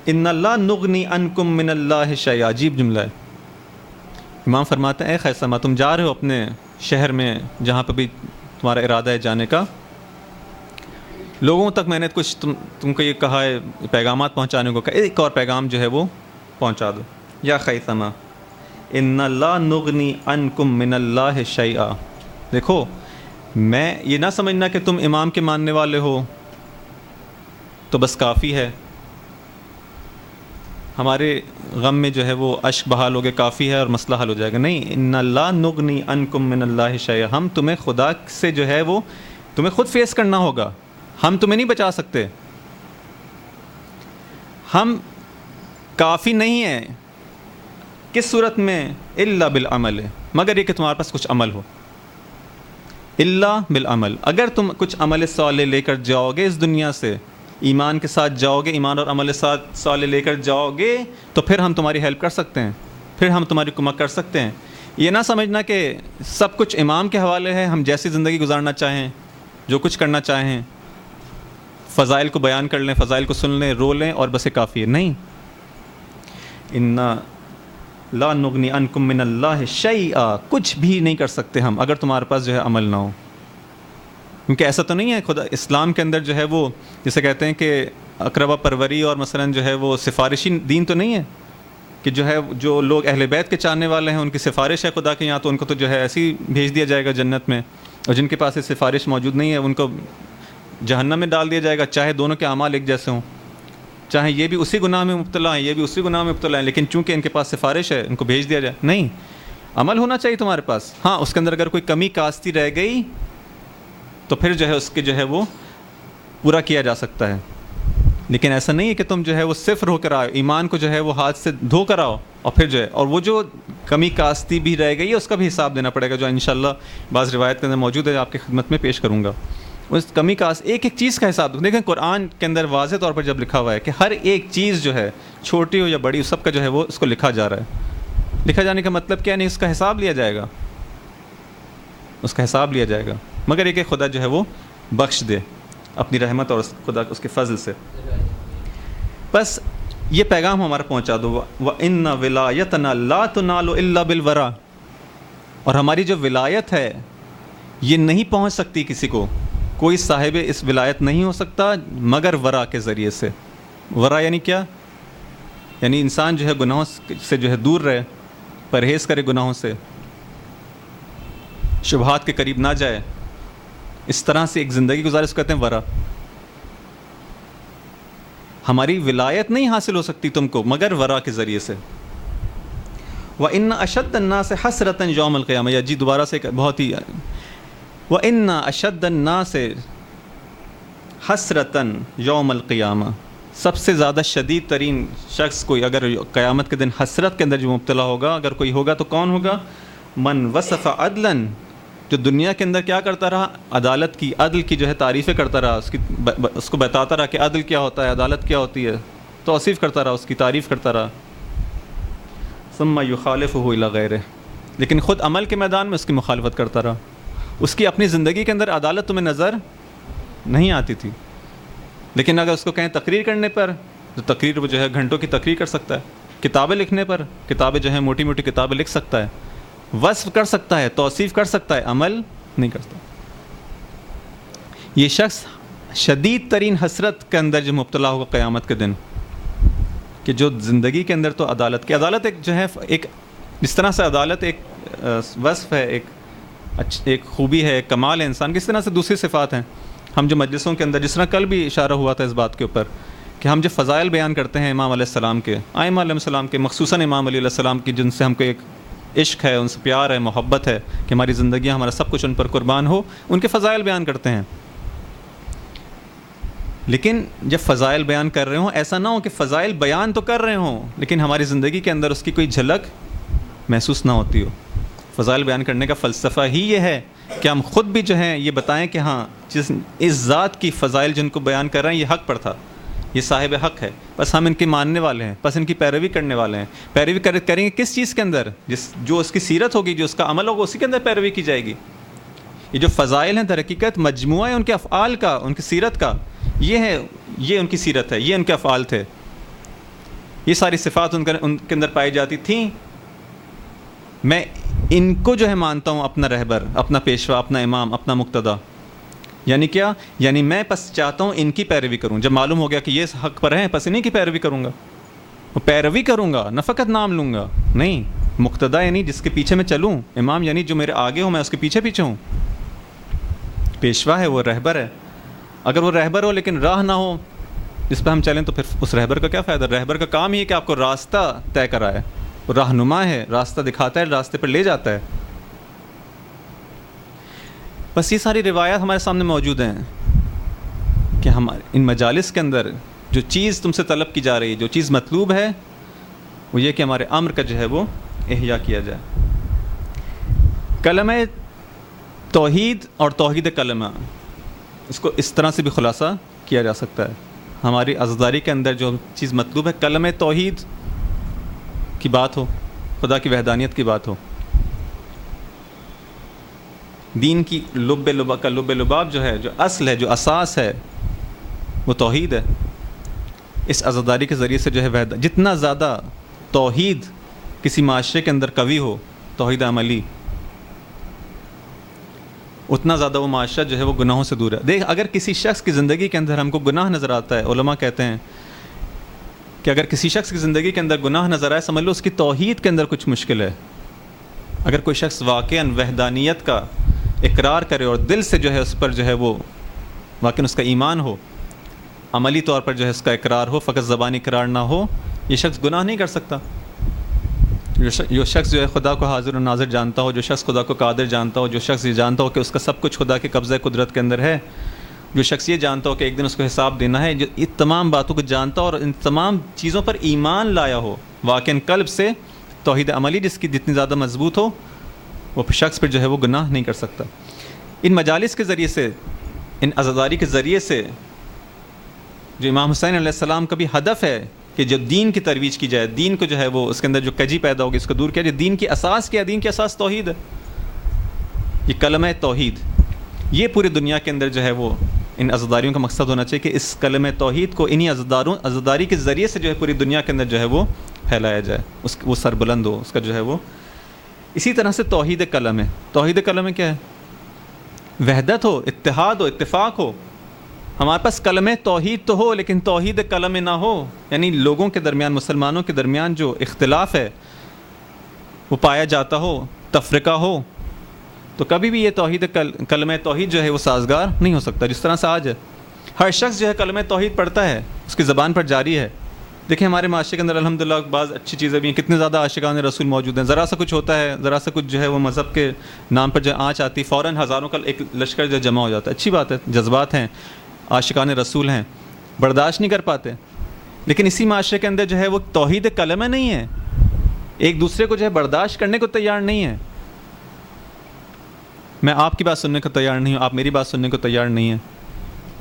ان اللہ نغنی عنکم من اللہ شیئا، عجیب جملہ ہے۔ امام فرماتے ہیں اے خیثمہ، تم جا رہے ہو اپنے شہر میں جہاں پہ بھی تمہارا ارادہ ہے جانے کا، لوگوں تک میں نے کچھ تم کو یہ کہا ہے، پیغامات پہنچانے کو کہا، ایک اور پیغام جو ہے وہ پہنچا دو۔ یا خیثمہ ان لا نغنی عنکم من اللہ شیئا، دیکھو میں یہ نہ سمجھنا کہ تم امام کے ماننے والے ہو تو بس کافی ہے، ہمارے غم میں جو ہے وہ اشک بہا لوگے کافی ہے اور مسئلہ حل ہو جائے گا، نہیں، ان لا نغنی عنکم من اللہ شیئا، ہم تمہیں خدا سے جو ہے وہ تمہیں خود فیس کرنا ہوگا، ہم تمہیں نہیں بچا سکتے، ہم کافی نہیں ہیں، کس صورت میں؟ الا بالعمل، مگر یہ کہ تمہارے پاس کچھ عمل ہو، الا بالعمل، اگر تم کچھ عمل صالح لے کر جاؤ گے اس دنیا سے، ایمان کے ساتھ جاؤ گے، ایمان اور عمل صالح لے کر جاؤ گے تو پھر ہم تمہاری ہیلپ کر سکتے ہیں، پھر ہم تمہاری کمک کر سکتے ہیں۔ یہ نہ سمجھنا کہ سب کچھ امام کے حوالے ہے، ہم جیسی زندگی گزارنا چاہیں، جو کچھ کرنا چاہیں، فضائل کو بیان کر لیں، فضائل کو سن لیں، رو لیں اور بس یہ کافی ہے، نہیں۔ ان لا نغنی عنکم من اللہ شیئا، کچھ بھی نہیں کر سکتے ہم اگر تمہارے پاس جو ہے عمل نہ ہو، کیونکہ ایسا تو نہیں ہے خدا اسلام کے اندر جو ہے وہ جسے کہتے ہیں کہ اقربا پروری اور مثلاً جو ہے وہ سفارشی دین تو نہیں ہے، کہ جو ہے جو لوگ اہل بیت کے چاہنے والے ہیں ان کی سفارش ہے خدا کے یہاں تو ان کو تو جو ہے ایسے ہی بھیج دیا جائے گا جنت میں، اور جن کے پاس یہ سفارش موجود نہیں ہے ان کو جہنم میں ڈال دیا جائے گا، چاہے دونوں کے اعمال ایک جیسے ہوں، چاہے یہ بھی اسی گناہ میں مبتلا ہیں، یہ بھی اسی گناہ میں مبتلا ہیں، لیکن چونکہ ان کے پاس سفارش ہے ان کو بھیج دیا جائے، نہیں، عمل ہونا چاہیے تمہارے پاس، ہاں اس کے اندر اگر کوئی کمی کاستی رہ گئی تو پھر جو ہے اس کے جو ہے وہ پورا کیا جا سکتا ہے، لیکن ایسا نہیں ہے کہ تم جو ہے وہ صفر ہو کر آؤ، ایمان کو جو ہے وہ ہاتھ سے دھو کر آؤ اور پھر جو ہے، اور وہ جو کمی کاستی بھی رہ گئی ہے اس کا بھی حساب دینا پڑے گا، جو انشاءاللہ بعض روایت کے اندر موجود ہے آپ کی خدمت میں پیش کروں گا، اس کمی کاست ایک ایک چیز کا حساب دو۔ دیکھیں قرآن کے اندر واضح طور پر جب لکھا ہوا ہے کہ ہر ایک چیز جو ہے چھوٹی ہو یا بڑی سب کا جو ہے وہ اس کو لکھا جا رہا ہے، لکھا جانے کا مطلب کیا نہیں، اس کا حساب لیا جائے گا، اس کا حساب لیا جائے گا، مگر یہ کہ خدا جو ہے وہ بخش دے اپنی رحمت اور خدا اس کے فضل سے۔ بس یہ پیغام ہمارا پہنچا دو، وَإِنَّ وِلَایَتَنَا لَا تُنَالُ إِلَّا بِالْوَرَى، اور ہماری جو ولایت ہے یہ نہیں پہنچ سکتی کسی کو، کوئی صاحب اس ولایت نہیں ہو سکتا مگر ورا کے ذریعے سے۔ ورا یعنی کیا؟ یعنی انسان جو ہے گناہوں سے جو ہے دور رہے، پرہیز کرے گناہوں سے، شبہات کے قریب نہ جائے، اس طرح سے ایک زندگی گزارے، اس کو کہتے ہیں ورا۔ ہماری ولایت نہیں حاصل ہو سکتی تم کو مگر ورا کے ذریعے سے۔ وَإِنَّ أَشَدَّ النَّاسِ حَسْرَةً يَوْمَ الْقِيَامَةِ، یا جی دوبارہ سے بہت ہی، وَإِنَّ أَشَدَّ النَّاسِ حَسْرَةً يَوْمَ الْقِيَامَةِ، سب سے زیادہ شدید ترین شخص کوئی اگر قیامت کے دن حسرت کے اندر جو مبتلا ہوگا، اگر کوئی ہوگا تو کون ہوگا؟ من وصف عدلاً، جو دنیا کے اندر کیا کرتا رہا؟ عدالت کی، عدل کی جو ہے تعریفیں کرتا رہا، اس کو بتاتا رہا کہ عدل کیا ہوتا ہے، عدالت کیا ہوتی ہے، توصیف کرتا رہا، اس کی تعریف کرتا رہا، ثم یخالفہ الی غیرہ، لیکن خود عمل کے میدان میں اس کی مخالفت کرتا رہا. اس کی اپنی زندگی کے اندر عدالت تمہیں نظر نہیں آتی تھی، لیکن اگر اس کو کہیں تقریر کرنے پر تو تقریر وہ جو ہے گھنٹوں کی تقریر کر سکتا ہے. کتابیں لکھنے پر کتابیں جو ہیں موٹی موٹی کتابیں لکھ سکتا ہے، وصف کر سکتا ہے، توصیف کر سکتا ہے، عمل نہیں کرتا. یہ شخص شدید ترین حسرت کے اندر جو مبتلا ہوگا قیامت کے دن، کہ جو زندگی کے اندر تو عدالت ایک جو ہے ایک جس طرح سے عدالت ایک وصف ہے، ایک خوبی ہے، ایک کمال ہے انسان، کس طرح سے دوسری صفات ہیں. ہم جو مجلسوں کے اندر، جس طرح کل بھی اشارہ ہوا تھا اس بات کے اوپر کہ ہم جو فضائل بیان کرتے ہیں امام علیہ السلام کے، ائمہ علیہ السلام کے، مخصوصاً امام علی علیہ السلام کی، جن سے ہم کو ایک عشق ہے، ان سے پیار ہے، محبت ہے کہ ہماری زندگیاں، ہمارا سب کچھ ان پر قربان ہو، ان کے فضائل بیان کرتے ہیں. لیکن جب فضائل بیان کر رہے ہوں، ایسا نہ ہو کہ فضائل بیان تو کر رہے ہوں لیکن ہماری زندگی کے اندر اس کی کوئی جھلک محسوس نہ ہوتی ہو. فضائل بیان کرنے کا فلسفہ ہی یہ ہے کہ ہم خود بھی جو ہیں یہ بتائیں کہ ہاں اس ذات کی فضائل جن کو بیان کر رہے ہیں یہ حق پر تھا، یہ صاحب حق ہے، بس ہم ان کے ماننے والے ہیں، بس ان کی پیروی کرنے والے ہیں. پیروی کریں گے کس چیز کے اندر؟ جو اس کی سیرت ہوگی، جو اس کا عمل ہوگا، اسی کے اندر پیروی کی جائے گی. یہ جو فضائل ہیں در حقیقت مجموعہ ہے ان کے افعال کا، ان کی سیرت کا. یہ ان کی سیرت ہے، یہ ان کے افعال تھے، یہ ساری صفات ان کے اندر پائی جاتی تھیں. میں ان کو جو ہے مانتا ہوں اپنا رہبر، اپنا پیشوا، اپنا امام، اپنا مقتدا. یعنی کیا؟ یعنی میں بس چاہتا ہوں ان کی پیروی کروں. جب معلوم ہو گیا کہ یہ حق پر ہیں، بس انہیں کی پیروی کروں گا. وہ پیروی کروں گا، نہ فقط نام لوں گا. نہیں، مقتدا یعنی جس کے پیچھے میں چلوں، امام یعنی جو میرے آگے ہوں میں اس کے پیچھے پیچھے ہوں. پیشوا ہے، وہ رہبر ہے. اگر وہ رہبر ہو لیکن راہ نہ ہو جس پہ ہم چلیں تو پھر اس رہبر کا کیا فائدہ؟ رہبر کا کام ہی ہے کہ آپ کو راستہ طے کرائے، وہ رہنما ہے، راستہ دکھاتا ہے، راستے پر لے جاتا ہے. بس یہ ساری روایات ہمارے سامنے موجود ہیں کہ ہمارے ان مجالس کے اندر جو چیز تم سے طلب کی جا رہی ہے، جو چیز مطلوب ہے، وہ یہ کہ ہمارے امر کا جو ہے وہ احیا کیا جائے. کلمہ توحید اور توحید کلمہ، اس کو اس طرح سے بھی خلاصہ کیا جا سکتا ہے. ہماری عزاداری کے اندر جو چیز مطلوب ہے، کلمہ توحید کی بات ہو، خدا کی وحدانیت کی بات ہو. دین کی لب لباب جو ہے، جو اصل ہے، جو اساس ہے، وہ توحید ہے. اس عزاداری کے ذریعے سے جو ہے جتنا زیادہ توحید کسی معاشرے کے اندر قوی ہو، توحید عملی، اتنا زیادہ وہ معاشرہ جو ہے وہ گناہوں سے دور ہے. دیکھ، اگر کسی شخص کی زندگی کے اندر ہم کو گناہ نظر آتا ہے، علماء کہتے ہیں کہ اگر کسی شخص کی زندگی کے اندر گناہ نظر آئے، سمجھ لو اس کی توحید کے اندر کچھ مشکل ہے. اگر کوئی شخص واقعاً وحدانیت کا اقرار کرے اور دل سے جو ہے اس پر جو ہے وہ واقعاً اس کا ایمان ہو، عملی طور پر جو ہے اس کا اقرار ہو، فقط زبانی اقرار نہ ہو، یہ شخص گناہ نہیں کر سکتا. جو شخص جو ہے خدا کو حاضر و ناظر جانتا ہو، جو شخص خدا کو قادر جانتا ہو، جو شخص یہ جانتا ہو کہ اس کا سب کچھ خدا کے قبضہ قدرت کے اندر ہے، جو شخص یہ جانتا ہو کہ ایک دن اس کو حساب دینا ہے، جو ان تمام باتوں کو جانتا ہو اور ان تمام چیزوں پر ایمان لایا ہو واقعاً قلب سے، توحید عملی جس کی جتنی زیادہ مضبوط ہو، وہ شخص پہ جو ہے وہ گناہ نہیں کر سکتا. ان مجالس کے ذریعے سے، ان عزاداری کے ذریعے سے، جو امام حسین علیہ السلام کا بھی ہدف ہے کہ جو دین کی ترویج کی جائے، دین کو جو ہے وہ اس کے اندر جو کجی پیدا ہوگی اس کو دور کیا جائے. دین کی اساس کیا؟ دین کی اساس توحید ہے. یہ کلمہ توحید، یہ پوری دنیا کے اندر جو ہے وہ ان عزاداریوں کا مقصد ہونا چاہیے کہ اس کلمہ توحید کو انہی عزاداری کے ذریعے سے جو ہے پوری دنیا کے اندر جو ہے وہ پھیلایا جائے، وہ سربلند ہو، اس کا جو ہے وہ. اسی طرح سے توحید کلمہ، توحید کلمہ کیا ہے؟ وحدت ہو، اتحاد ہو، اتفاق ہو. ہمارے پاس کلمہ توحید تو ہو لیکن توحید کلمہ نہ ہو، یعنی لوگوں کے درمیان، مسلمانوں کے درمیان جو اختلاف ہے وہ پایا جاتا ہو، تفرقہ ہو، تو کبھی بھی یہ توحید کلمہ توحید جو ہے وہ سازگار نہیں ہو سکتا. جس طرح سے آج ہے ہر شخص جو ہے کلمہ توحید پڑھتا ہے، اس کی زبان پر جاری ہے. دیکھیں ہمارے معاشرے کے اندر الحمدللہ بعض اچھی چیزیں بھی ہیں، کتنے زیادہ عاشقان رسول موجود ہیں. ذرا سا کچھ ہوتا ہے، ذرا سا کچھ جو ہے وہ مذہب کے نام پر جو آنچ آتی، فوراً ہزاروں کا ایک لشکر جو جمع ہو جاتا ہے. اچھی بات ہے، جذبات ہیں، عاشقان رسول ہیں، برداشت نہیں کر پاتے. لیکن اسی معاشرے کے اندر جو ہے وہ توحید کلمہ نہیں ہے، ایک دوسرے کو جو ہے برداشت کرنے کو تیار نہیں ہے. میں آپ کی بات سننے کو تیار نہیں ہوں، آپ میری بات سننے کو تیار نہیں ہیں.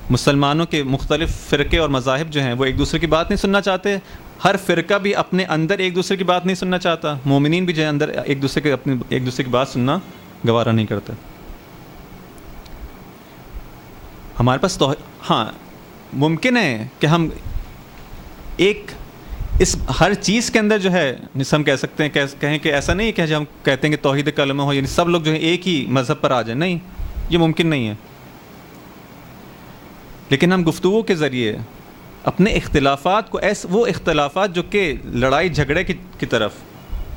مسلمانوں کے مختلف فرقے اور مذاہب جو ہیں وہ ایک دوسرے کی بات نہیں سننا چاہتے. ہر فرقہ بھی اپنے اندر ایک دوسرے کی بات نہیں سننا چاہتا. مومنین بھی جو ہے اندر ایک دوسرے کی بات سننا گوارا نہیں کرتے. ہمارے پاس تو ہاں ممکن ہے کہ ہم ایک اس ہر چیز کے اندر جو ہے جس ہم کہہ سکتے ہیں کہیں کہ ایسا نہیں کہ ہم کہتے ہیں کہ توحید کلمہ ہو یعنی سب لوگ جو ہے ایک ہی مذہب پر آ جائیں. نہیں، یہ ممکن نہیں ہے. لیکن ہم گفتگو کے ذریعے اپنے اختلافات کو وہ اختلافات جو کہ لڑائی جھگڑے کی طرف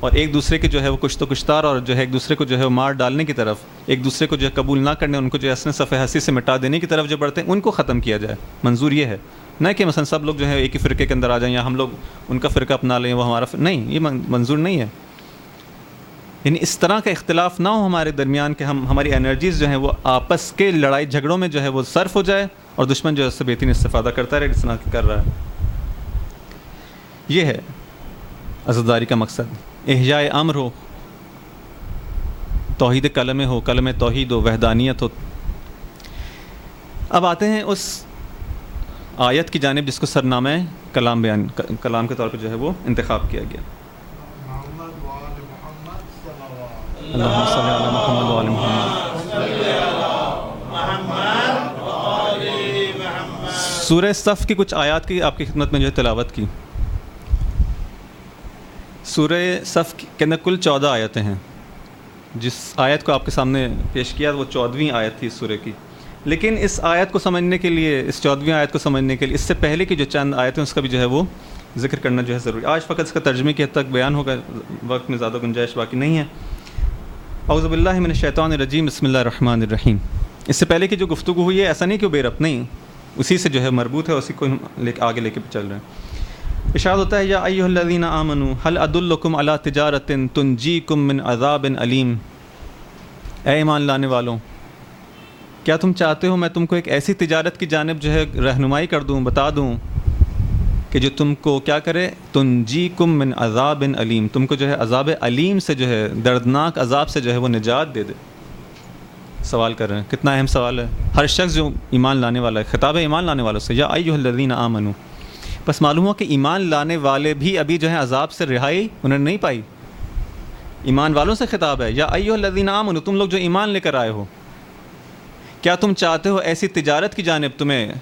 اور ایک دوسرے کے جو ہے وہ کشت و کشتار اور جو ہے ایک دوسرے کو جو ہے وہ مار ڈالنے کی طرف، ایک دوسرے کو جو ہے قبول نہ کرنے، ان کو جو ہے حسن صفحہ ہستی سے مٹا دینے کی طرف جو بڑھتے ہیں، ان کو ختم کیا جائے. منظور یہ ہے نہ کہ مثلا سب لوگ جو ہے ایک ہی فرقے کے اندر آ جائیں یا ہم لوگ ان کا فرقہ اپنا لیں وہ ہمارا نہیں، یہ منظور نہیں ہے. یعنی اس طرح کا اختلاف نہ ہو ہمارے درمیان کہ ہماری انرجیز جو ہیں وہ آپس کے لڑائی جھگڑوں میں جو ہے وہ صرف ہو جائے اور دشمن جو ہے اس سے بہترین استفادہ کرتا رہے جس طرح کر رہا ہے. یہ ہے عزاداری کا مقصد. احیاء امر ہو، توحید کلمہ ہو، کلمہ توحید ہو، وحدانیت ہو. اب آتے ہیں اس آیت کی جانب جس کو سرنامہ کلام کے طور پہ جو ہے وہ انتخاب کیا گیا. اللہم صلی علی محمد و آل محمد. سورہ صف کی کچھ آیات کی آپ کی خدمت میں جو ہے تلاوت کی. سورہ صف کے اندر کل 14 آیتیں ہیں. جس آیت کو آپ کے سامنے پیش کیا وہ 14ویں آیت تھی اس سورہ کی. لیکن اس آیت کو سمجھنے کے لیے، اس 14ویں آیت کو سمجھنے کے لیے اس سے پہلے کی جو چند آیتیں اس کا بھی جو ہے وہ ذکر کرنا جو ہے ضروری. آج فقط اس کا ترجمے کی حد تک بیان ہوگا، وقت میں زیادہ گنجائش باقی نہیں ہے. اعوذ باللہ من الشیطان الرجیم، بسم اللہ الرحمن الرحیم. اس سے پہلے کی جو گفتگو ہوئی ہے ایسا نہیں کہ وہ بے ربط نہیں، اسی سے جو ہے مربوط ہے، اسی کو آگے لے کے چل رہے ہیں. ارشاد ہوتا ہے یا ایھا الذین آمنوا هل ادلکم علی تجارۃ تنجیکم من عذاب علیم. اے ایمان لانے والوں، کیا تم چاہتے ہو میں تم کو ایک ایسی تجارت کی جانب جو ہے رہنمائی کر دوں، بتا دوں کہ جو تم کو کیا کرے، تنجیکم من عذاب علیم، تم کو جو ہے عذاب علیم سے جو ہے دردناک عذاب سے جو ہے وہ نجات دے دے. سوال کر رہے ہیں، کتنا اہم سوال ہے. ہر شخص جو ایمان لانے والا ہے، خطاب ایمان لانے والوں سے، یا ایھا الذین آمنوا. بس معلوم ہو کہ ایمان لانے والے بھی ابھی جو ہے عذاب سے رہائی انہوں نے نہیں پائی. ایمان والوں سے خطاب ہے، یا ایھا الذین آمنوا، تم لوگ جو ایمان لے کر آئے ہو، کیا تم چاہتے ہو ایسی تجارت کی جانب تمہیں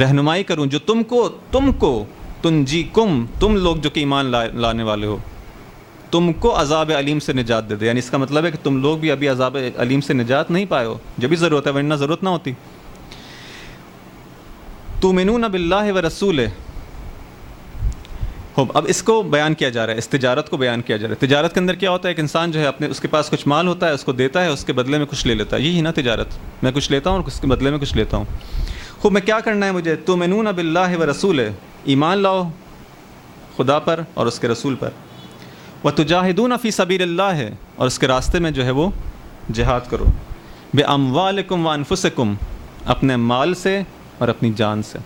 رہنمائی کروں جو تم کو تنجیکم، تم لوگ جو کہ ایمان لانے والے ہو، تم کو عذاب علیم سے نجات دے دے. یعنی اس کا مطلب ہے کہ تم لوگ بھی ابھی عذاب علیم سے نجات نہیں پائے ہو، جب بھی ضرورت ہے، ورنہ ضرورت نہ ہوتی. تؤمنون باللہ ورسولہ. اب اس کو بیان کیا جا رہا ہے، اس تجارت کو بیان کیا جا رہا ہے. تجارت کے اندر کیا ہوتا ہے؟ ایک انسان جو ہے اس کے پاس کچھ مال ہوتا ہے، اس کو دیتا ہے، اس کے بدلے میں کچھ لے لیتا ہے. یہی نا تجارت، میں کچھ لیتا ہوں اور اس کے بدلے میں کچھ لیتا ہوں. خوب میں کیا کرنا ہے مجھے؟ تؤمنون باللہ ورسولہ، ایمان لاؤ خدا پر اور اس کے رسول پر. وتجاہدون فی سبیل اللہ، اور اس کے راستے میں جو ہے وہ جہاد کرو. باموالکم وانفسکم، اپنے مال سے اور اپنی جان سے،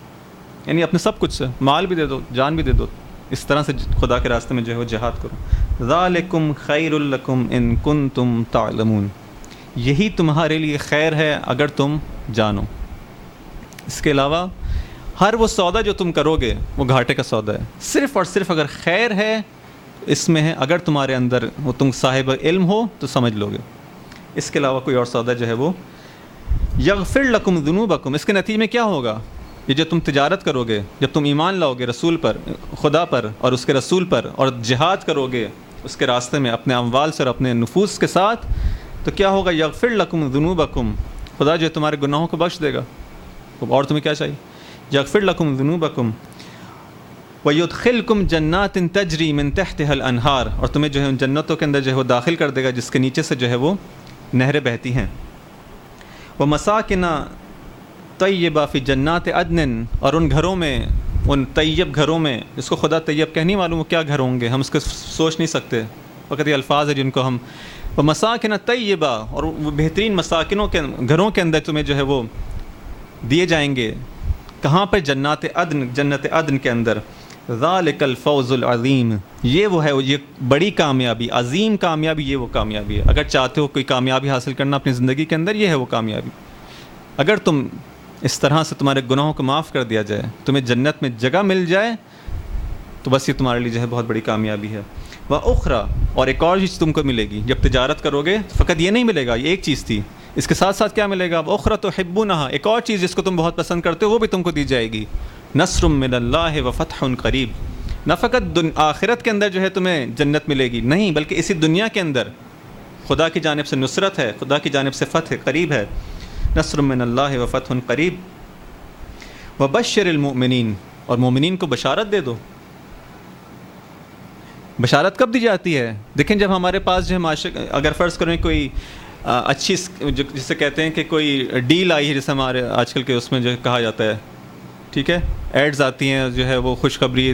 یعنی اپنے سب کچھ سے، مال بھی دے دو، جان بھی دے دو. اس طرح سے خدا کے راستے میں جو ہے وہ جہاد کرو. ذالکم خیر لکم ان کنتم تعلمون، یہی تمہارے لیے خیر ہے اگر تم جانو. اس کے علاوہ ہر وہ سودا جو تم کرو گے وہ گھاٹے کا سودا ہے. صرف اور صرف اگر خیر ہے اس میں ہے، اگر تمہارے اندر وہ تم صاحب علم ہو تو سمجھ لو گے. اس کے علاوہ کوئی اور سودا جو ہے وہ یغفر لکم ذنوبکم. اس کے نتیجے میں کیا ہوگا؟ یہ جو تم تجارت کرو گے، جب تم ایمان لاؤ گے رسول پر، خدا پر اور اس کے رسول پر، اور جہاد کرو گے اس کے راستے میں اپنے اموال سے اور اپنے نفوس کے ساتھ، تو کیا ہوگا؟ یغفر لکم ذنوبکم، خدا جو ہے تمہارے گناہوں کو بخش دے گا. اور تمہیں کیا چاہیے؟ یغفر لکم ذنوبکم ویدخلکم جنات تجری من تحتها الانہار، اور تمہیں جو ہے ان جنتوں کے اندر جو ہے وہ داخل کر دے گا جس کے نیچے سے جو ہے وہ نہریں بہتی ہیں. ومساکن طیبہ فی جنات عدن، اور ان گھروں میں، ان طیب گھروں میں، جس کو خدا طیب کہہ نہیں معلوم وہ کیا گھر ہوں گے، ہم اس کو سوچ نہیں سکتے، فقط یہ الفاظ ہیں جن کو ہم. ومساکن طیبہ، اور وہ بہترین مساکنوں کے گھروں کے اندر تمہیں جو ہے وہ دیے جائیں گے. کہاں پہ؟ جنات عدن، جنت عدن کے اندر. ذالک الفوز العظیم، یہ وہ ہے، یہ بڑی کامیابی، عظیم کامیابی، یہ وہ کامیابی ہے. اگر چاہتے ہو کوئی کامیابی حاصل کرنا اپنی زندگی کے اندر، یہ ہے وہ کامیابی. اگر تم اس طرح سے تمہارے گناہوں کو معاف کر دیا جائے، تمہیں جنت میں جگہ مل جائے، تو بس یہ تمہارے لیے جو ہے بہت بڑی کامیابی ہے۔ وَأُخْرَى، اور ایک اور چیز تم کو ملے گی جب تجارت کرو گے، تو فقط یہ نہیں ملے گا، یہ ایک چیز تھی، اس کے ساتھ ساتھ کیا ملے گا؟ وَأُخْرَى تُحِبُّونَهَا، ایک اور چیز جس کو تم بہت پسند کرتے ہو وہ بھی تم کو دی جائے گی۔ نصر من اللہ وفتح قریب، نہ فقط آخرت کے اندر جو ہے تمہیں جنت ملے گی، نہیں بلکہ اسی دنیا کے اندر خدا کی جانب سے نصرت ہے، خدا کی جانب سے فتح قریب ہے۔ نصر من اللہ وفتح قریب۔ وبشر المؤمنین، اور مومنین کو بشارت دے دو۔ بشارت کب دی جاتی ہے؟ دیکھیں جب ہمارے پاس جو ہے اگر فرض کریں کوئی اچھی جسے کہتے ہیں کہ کوئی ڈیل آئی ہے، جیسے ہمارے آج کل کے اس میں جو کہا جاتا ہے، ٹھیک ہے، ایڈز آتی ہیں جو ہے وہ خوشخبری،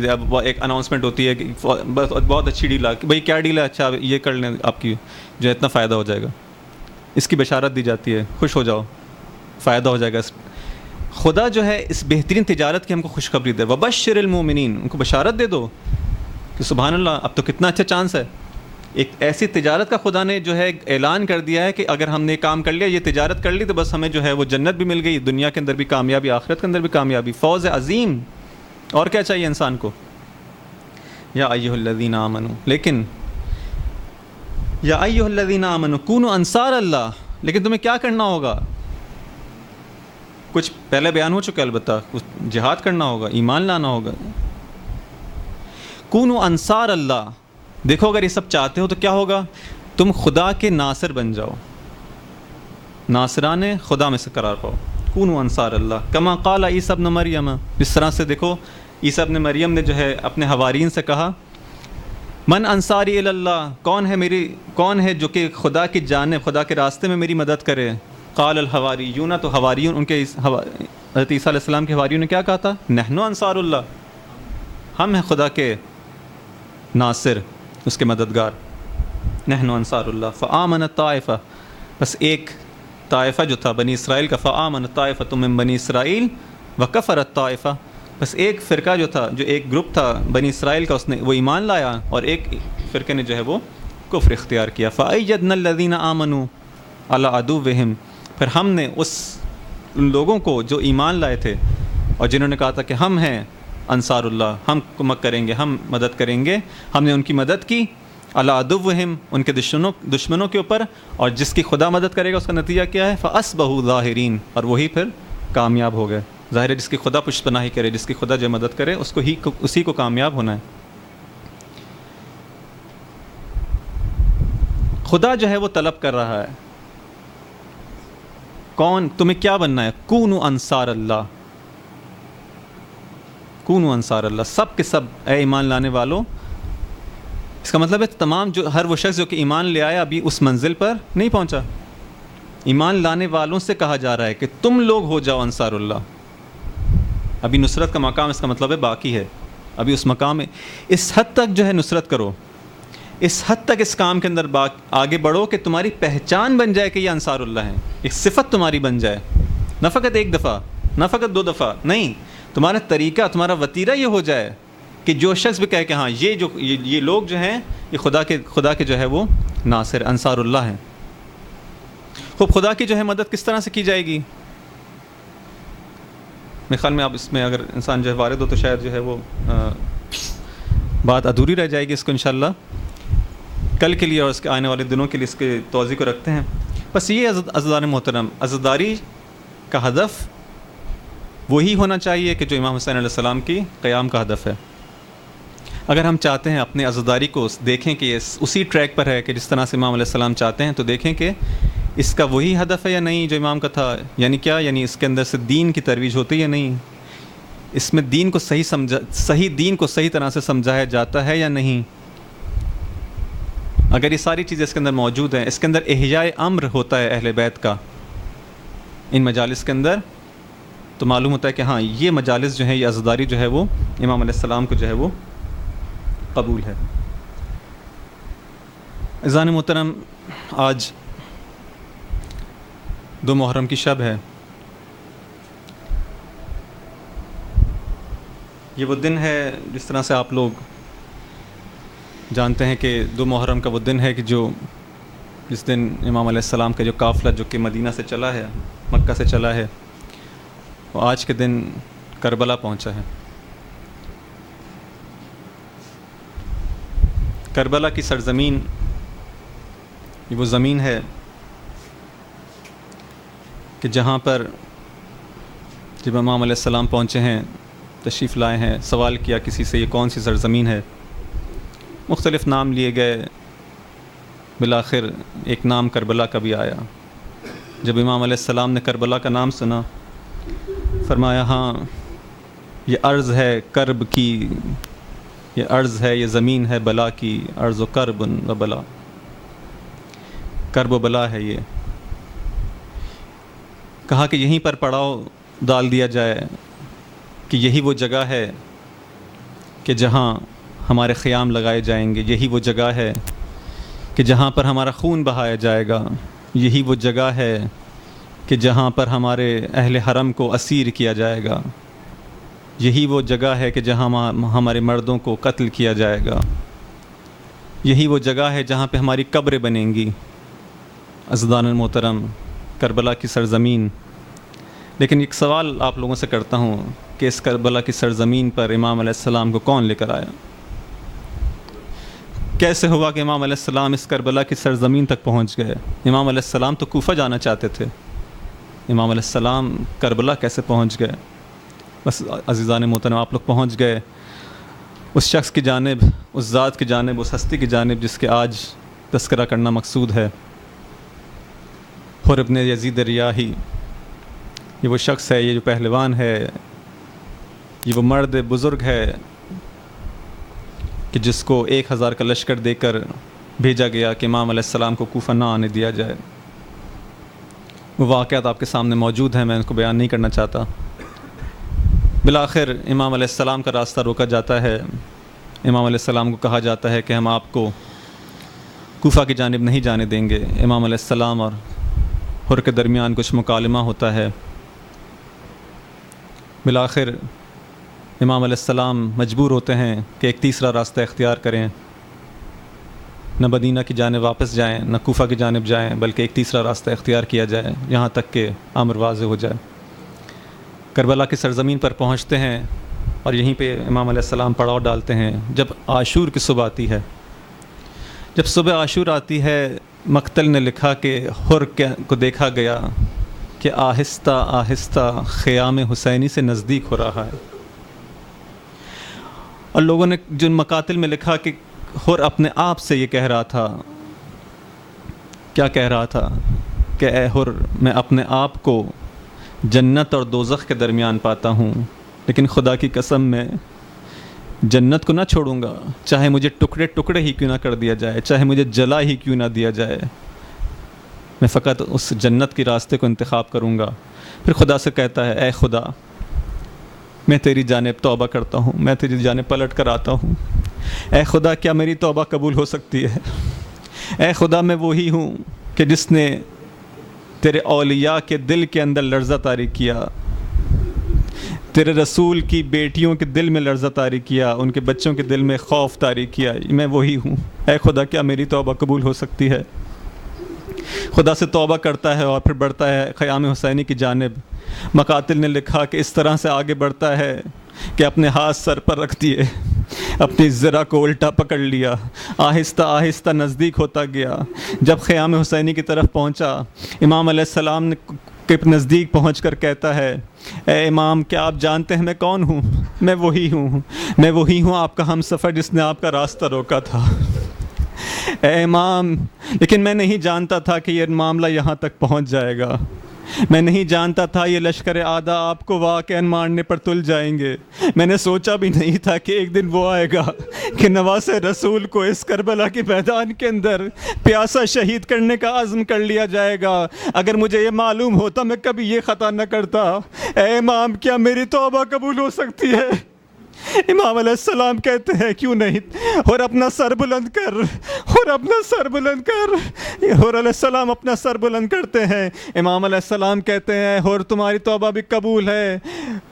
ایک اناؤنسمنٹ ہوتی ہے کہ بہت اچھی ڈیل آ، بھائی کیا ڈیل ہے؟ اچھا یہ کر لیں، آپ کی جو ہے اتنا فائدہ ہو جائے گا، اس کی بشارت دی جاتی ہے، خوش ہو جاؤ، فائدہ ہو جائے گا۔ خدا جو ہے اس بہترین تجارت کی ہم کو خوشخبری دے۔ وبشر المؤمنین، ان کو بشارت دے دو کہ سبحان اللہ، اب تو کتنا اچھا چانس ہے، ایک ایسی تجارت کا خدا نے جو ہے اعلان کر دیا ہے کہ اگر ہم نے کام کر لیا، یہ تجارت کر لی، تو بس ہمیں جو ہے وہ جنت بھی مل گئی، دنیا کے اندر بھی کامیابی، آخرت کے اندر بھی کامیابی، فوز عظیم۔ اور کیا چاہیے انسان کو؟ یا ایھا الذین آمنوا، لیکن یا ایھا الذین آمنوا کونوا انصار اللہ، لیکن تمہیں کیا کرنا ہوگا؟ کچھ پہلے بیان ہو چکا ہے، البتہ کچھ جہاد کرنا ہوگا، ایمان لانا ہوگا۔ کونوا انصار اللہ، دیکھو اگر یہ سب چاہتے ہو تو کیا ہوگا؟ تم خدا کے ناصر بن جاؤ، ناصران خدا میں سے قرار پاؤ۔ کونوا انصار اللہ کما قال عیسی ابن مریم، جس طرح سے دیکھو عیسی ابن مریم نے جو ہے اپنے حواریین سے کہا، من انصاری الی اللہ، کون ہے جو کہ خدا کی جانب، خدا کے راستے میں میری مدد کرے؟ قال الحواریون، تو حواریون ان کے حضرت عیسیٰ علیہ السلام کے حواریون نے کیا کہا تھا؟ نحن انصار اللہ، ہم ہیں خدا کے ناصر، اس کے مددگار۔ نحن انصار اللہ۔ فآمنت طائفہ، بس ایک طائفہ جو تھا بنی اسرائیل کا، فآمنت طائفۃ من بنی اسرائیل وکفرت طائفہ، بس ایک فرقہ جو تھا، جو ایک گروپ تھا بنی اسرائیل کا، اس نے وہ ایمان لایا، اور ایک فرقے نے جو ہے وہ کفر اختیار کیا۔ فأیدنا الذین آمنوا علی عدوہم، پھر ہم نے ان لوگوں کو جو ایمان لائے تھے اور جنہوں نے کہا تھا کہ ہم ہیں انصار اللہ، ہم کمک کریں گے، ہم مدد کریں گے، ہم نے ان کی مدد کی، علی عدوہم، ان کے دشمنوں کے اوپر، اور جس کی خدا مدد کرے گا اس کا نتیجہ کیا ہے؟ فاصبحوا ظاہرین، اور وہی پھر کامیاب ہو گئے۔ ظاہر ہے جس کی خدا پشت پناہی کرے، جس کی خدا جو مدد کرے، اسی کو کامیاب ہونا ہے۔ خدا جو ہے وہ طلب کر رہا ہے، کون تمہیں کیا بننا ہے؟ کونوا انصار اللہ، کونوا انصار اللہ، سب کے سب اے ایمان لانے والوں۔ اس کا مطلب ہے تمام جو ہر وہ شخص جو کہ ایمان لے آیا ابھی اس منزل پر نہیں پہنچا، ایمان لانے والوں سے کہا جا رہا ہے کہ تم لوگ ہو جاؤ انصار اللہ۔ ابھی نصرت کا مقام اس کا مطلب ہے باقی ہے، ابھی اس مقام میں اس حد تک جو ہے نصرت کرو، اس حد تک اس کام کے اندر آگے بڑھو کہ تمہاری پہچان بن جائے کہ یہ انصار اللہ ہیں، ایک صفت تمہاری بن جائے، نہ فقط ایک دفعہ، نہ فقط 2 دفعہ، نہیں، تمہارا طریقہ، تمہارا وتیرہ یہ ہو جائے کہ جو شخص بھی کہے کہ ہاں یہ لوگ جو ہیں یہ خدا کے جو ہے وہ ناصر انصار اللہ ہیں۔ خوب، خدا کی جو ہے مدد کس طرح سے کی جائے گی؟ میرے خیال میں اب اس میں اگر انسان جو ہے وارد ہو تو شاید جو ہے وہ بات ادھوری رہ جائے گی، اس کو انشاءاللہ کل کے لیے اور اس کے آنے والے دنوں کے لیے اس کے توضیح کو رکھتے ہیں۔ بس یہ عزیزان محترم، عزاداری کا ہدف وہی ہونا چاہیے کہ جو امام حسین علیہ السلام کی قیام کا ہدف ہے۔ اگر ہم چاہتے ہیں اپنے عزاداری کو دیکھیں کہ یہ اسی ٹریک پر ہے کہ جس طرح سے امام علیہ السلام چاہتے ہیں، تو دیکھیں کہ اس کا وہی ہدف ہے یا نہیں جو امام کا تھا، یعنی کیا، یعنی اس کے اندر سے دین کی ترویج ہوتی یا نہیں، اس میں دین کو صحیح طرح سے سمجھایا جاتا ہے یا نہیں۔ اگر یہ ساری چیزیں اس کے اندر موجود ہیں، اس کے اندر احیاء امر ہوتا ہے اہل بیت کا ان مجالس کے اندر، تو معلوم ہوتا ہے کہ ہاں یہ مجالس جو ہیں، یہ عزاداری جو ہے وہ امام علیہ السلام کو جو ہے وہ قبول ہے۔ عزیزان محترم، آج 2 محرم کی شب ہے۔ یہ وہ دن ہے جس طرح سے آپ لوگ جانتے ہیں کہ 2 محرم کا وہ دن ہے کہ جس دن امام علیہ السلام کا جو قافلہ جو کہ مدینہ سے چلا ہے، مکہ سے چلا ہے، وہ آج کے دن کربلا پہنچا ہے۔ کربلا کی سرزمین یہ وہ زمین ہے کہ جہاں پر جب امام علیہ السلام پہنچے ہیں، تشریف لائے ہیں، سوال کیا کسی سے یہ کون سی سرزمین ہے، مختلف نام لیے گئے، بالآخر ایک نام کربلا کا بھی آیا۔ جب امام علیہ السلام نے کربلا کا نام سنا، فرمایا ہاں یہ ارض ہے کرب کی، یہ ارض ہے، یہ زمین ہے بلا کی، ارض و کرب و بلا، کرب و بلا ہے یہ۔ کہا کہ یہیں پر پڑاؤ ڈال دیا جائے کہ یہی وہ جگہ ہے کہ جہاں ہمارے خیام لگائے جائیں گے، یہی وہ جگہ ہے کہ جہاں پر ہمارا خون بہایا جائے گا، یہی وہ جگہ ہے کہ جہاں پر ہمارے اہل حرم کو اسیر کیا جائے گا، یہی وہ جگہ ہے کہ جہاں ہمارے مردوں کو قتل کیا جائے گا، یہی وہ جگہ ہے جہاں پہ ہماری قبریں بنیں گی۔ عزیزان المحترم، کربلا کی سرزمین۔ لیکن ایک سوال آپ لوگوں سے کرتا ہوں کہ اس کربلا کی سرزمین پر امام علیہ السلام کو کون لے کر آیا؟ کیسے ہوا کہ امام علیہ السلام اس کربلا کی سرزمین تک پہنچ گئے؟ امام علیہ السلام تو کوفہ جانا چاہتے تھے، امام علیہ السلام کربلا کیسے پہنچ گئے؟ بس عزیزان محترم، آپ لوگ پہنچ گئے اس شخص کی جانب، اس ذات کی جانب، اس ہستی کی جانب جس کے آج تذکرہ کرنا مقصود ہے، حر ابن یزید ریاحی۔ یہ وہ شخص ہے، یہ جو پہلوان ہے، یہ وہ مرد بزرگ ہے کہ جس کو 1000 کا لشکر دے کر بھیجا گیا کہ امام علیہ السلام کو کوفہ نہ آنے دیا جائے۔ وہ واقعات آپ کے سامنے موجود ہیں، میں ان کو بیان نہیں کرنا چاہتا۔ بالآخر امام علیہ السلام کا راستہ روکا جاتا ہے، امام علیہ السلام کو کہا جاتا ہے کہ ہم آپ کو کوفہ کی جانب نہیں جانے دیں گے۔ امام علیہ السلام اور حر کے درمیان کچھ مکالمہ ہوتا ہے۔ بالآخر امام علیہ السلام مجبور ہوتے ہیں کہ ایک تیسرا راستہ اختیار کریں، نہ مدینہ کی جانب واپس جائیں، نہ کوفہ کی جانب جائیں، بلکہ ایک تیسرا راستہ اختیار کیا جائے یہاں تک کہ امر واضح ہو جائے۔ کربلا کی سرزمین پر پہنچتے ہیں اور یہیں پہ امام علیہ السلام پڑاؤ ڈالتے ہیں۔ جب عاشور کی صبح آتی ہے، جب صبح عاشور آتی ہے، مقتل نے لکھا کہ حر کو دیکھا گیا کہ آہستہ آہستہ خیام حسینی سے نزدیک ہو رہا ہے، اور لوگوں نے جن مقاتل میں لکھا کہ حر اپنے آپ سے یہ کہہ رہا تھا، کیا کہہ رہا تھا کہ اے حر، میں اپنے آپ کو جنت اور دوزخ کے درمیان پاتا ہوں، لیکن خدا کی قسم میں جنت کو نہ چھوڑوں گا، چاہے مجھے ٹکڑے ٹکڑے ہی کیوں نہ کر دیا جائے، چاہے مجھے جلا ہی کیوں نہ دیا جائے، میں فقط اس جنت کے راستے کو انتخاب کروں گا۔ پھر خدا سے کہتا ہے اے خدا، میں تیری جانب توبہ کرتا ہوں، میں تیری جانب پلٹ کر آتا ہوں، اے خدا کیا میری توبہ قبول ہو سکتی ہے؟ اے خدا، میں وہی ہوں کہ جس نے تیرے اولیاء کے دل کے اندر لرزہ طاری کیا، تیرے رسول کی بیٹیوں کے دل میں لرزہ طاری کیا، ان کے بچوں کے دل میں خوف طاری کیا، میں وہی ہوں، اے خدا کیا میری توبہ قبول ہو سکتی ہے؟ خدا سے توبہ کرتا ہے اور پھر بڑھتا ہے خیام حسینی کی جانب۔ مقاتل نے لکھا کہ اس طرح سے آگے بڑھتا ہے کہ اپنے ہاتھ سر پر رکھ دیے، اپنی زرہ کو الٹا پکڑ لیا، آہستہ آہستہ نزدیک ہوتا گیا۔ جب خیام حسینی کی طرف پہنچا، امام علیہ السلام کے نزدیک پہنچ کر کہتا ہے اے امام، کیا آپ جانتے ہیں میں کون ہوں؟ میں وہی ہوں آپ کا ہم سفر جس نے آپ کا راستہ روکا تھا۔ اے امام، لیکن میں نہیں جانتا تھا کہ یہ معاملہ یہاں تک پہنچ جائے گا، میں نہیں جانتا تھا یہ لشکر اعداء آپ کو واقعاً مارنے پر تل جائیں گے، میں نے سوچا بھی نہیں تھا کہ ایک دن وہ آئے گا کہ نواز رسول کو اس کربلا کے میدان کے اندر پیاسا شہید کرنے کا عزم کر لیا جائے گا۔ اگر مجھے یہ معلوم ہوتا میں کبھی یہ خطا نہ کرتا۔ اے امام، کیا میری توبہ قبول ہو سکتی ہے؟ امام علیہ السلام کہتے ہیں کیوں نہیں، اور اپنا سر بلند کر، اور اپنا سر بلند کر، اور علیہ السلام اپنا سر بلند کرتے ہیں۔ امام علیہ السلام کہتے ہیں اور تمہاری توبہ بھی قبول ہے،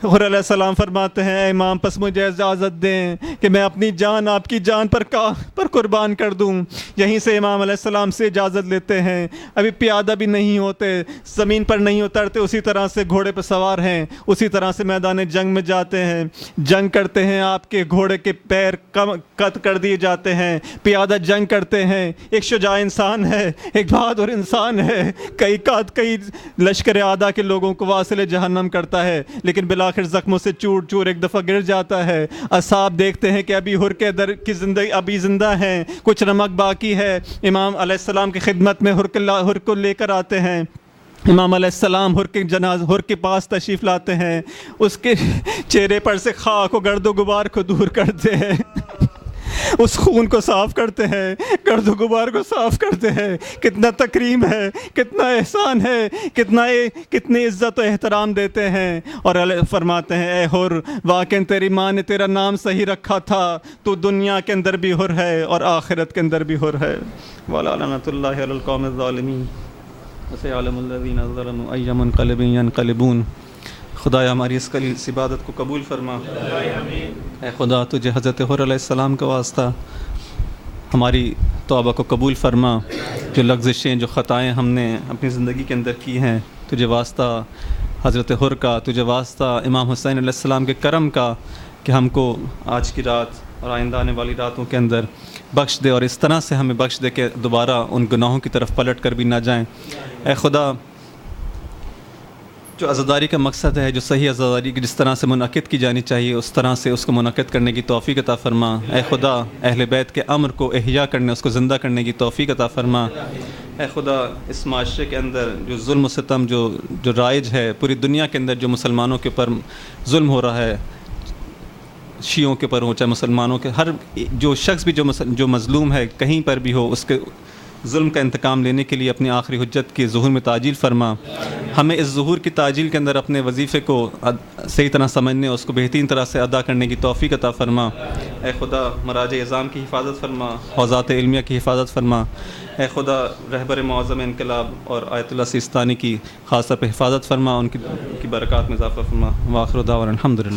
اور علیہ السلام فرماتے ہیں اے امام پس مجھے اجازت دیں کہ میں اپنی جان آپ کی جان پر قربان کر دوں۔ یہیں سے امام علیہ السلام سے اجازت لیتے ہیں، ابھی پیادہ بھی نہیں ہوتے، زمین پر نہیں اترتے، اسی طرح سے گھوڑے پہ سوار ہیں، اسی طرح سے میدان جنگ میں جاتے ہیں، جنگ کرتے ہیں، آپ کے گھوڑے کے پیر قطع کر دیے جاتے ہیں، پیادہ جنگ کرتے ہیں، ایک شجاع انسان ہے، ایک بہادر انسان ہے، کئی لشکر اعداء کے لوگوں کو واصل جہنم کرتا ہے، لیکن بالآخر زخموں سے چور چور ایک دفعہ گر جاتا ہے۔ اصحاب دیکھتے ہیں کہ ابھی ہر کے در کی زندگی ابھی زندہ ہیں، کچھ نمک باقی ہے، امام علیہ السلام کی خدمت میں ہر کو لے کر آتے ہیں۔ امام علیہ السلام ہر کے پاس تشریف لاتے ہیں، اس کے چہرے پر سے خاک و گرد و غبار کو دور کرتے ہیں، اس خون کو صاف کرتے ہیں، گرد و غبار کو صاف کرتے ہیں۔ کتنا تکریم ہے، کتنا احسان ہے، کتنی عزت و احترام دیتے ہیں، اور فرماتے ہیں اے حر واقعی تیری ماں نے تیرا نام صحیح رکھا تھا، تو دنیا کے اندر بھی حر ہے اور آخرت کے اندر بھی حر ہے۔ وَلَعْنَةُ اللَّهِ عَلَى الْقَوْمِ الظَّالِمِينَ وَسَيَعْلَمُ الَّذِينَ ظَلَمُوا أَيَّ مُنقَلِبٍ يَنقَلِبُونَ۔ خدایا ہماری اس عبادت کو قبول فرما۔ اے خدا تجھے حضرت حر علیہ السلام کا واسطہ ہماری توبہ کو قبول فرما، جو لغزشیں جو خطائیں ہم نے اپنی زندگی کے اندر کی ہیں، تجھے واسطہ حضرت حر کا، تجھے واسطہ امام حسین علیہ السلام کے کرم کا کہ ہم کو آج کی رات اور آئندہ آنے والی راتوں کے اندر بخش دے، اور اس طرح سے ہمیں بخش دے کہ دوبارہ ان گناہوں کی طرف پلٹ کر بھی نہ جائیں۔ اے خدا جو عزاداری کا مقصد ہے، جو صحیح عزاداری کی جس طرح سے منعقد کی جانی چاہیے اس طرح سے اس کو منعقد کرنے کی توفیق عطا فرما۔ اے خدا اہل بیت کے امر کو احیا کرنے، اس کو زندہ کرنے کی توفیق عطا فرما۔ اے خدا اس معاشرے کے اندر جو ظلم و ستم جو رائج ہے، پوری دنیا کے اندر جو مسلمانوں کے اوپر ظلم ہو رہا ہے، شیعوں کے اوپر ہو چاہے مسلمانوں کے، ہر جو شخص بھی جو مظلوم ہے کہیں پر بھی ہو، اس کے ظلم کا انتقام لینے کے لیے اپنی آخری حجت کے ظہور میں تعجیل فرما۔ ہمیں اس ظہور کی تعجیل کے اندر اپنے وظیفے کو صحیح طرح سمجھنے، اس کو بہترین طرح سے ادا کرنے کی توفیق عطا فرما۔ اے خدا مراجع اعظام کی حفاظت فرما، حوزات علمیہ کی حفاظت فرما۔ اے خدا رہبر معظم انقلاب اور آیت اللہ سیستانی کی خاص طور پہ حفاظت فرما، ان کی برکات میں اضافہ فرما۔ وآخر دعوانا الحمدللہ۔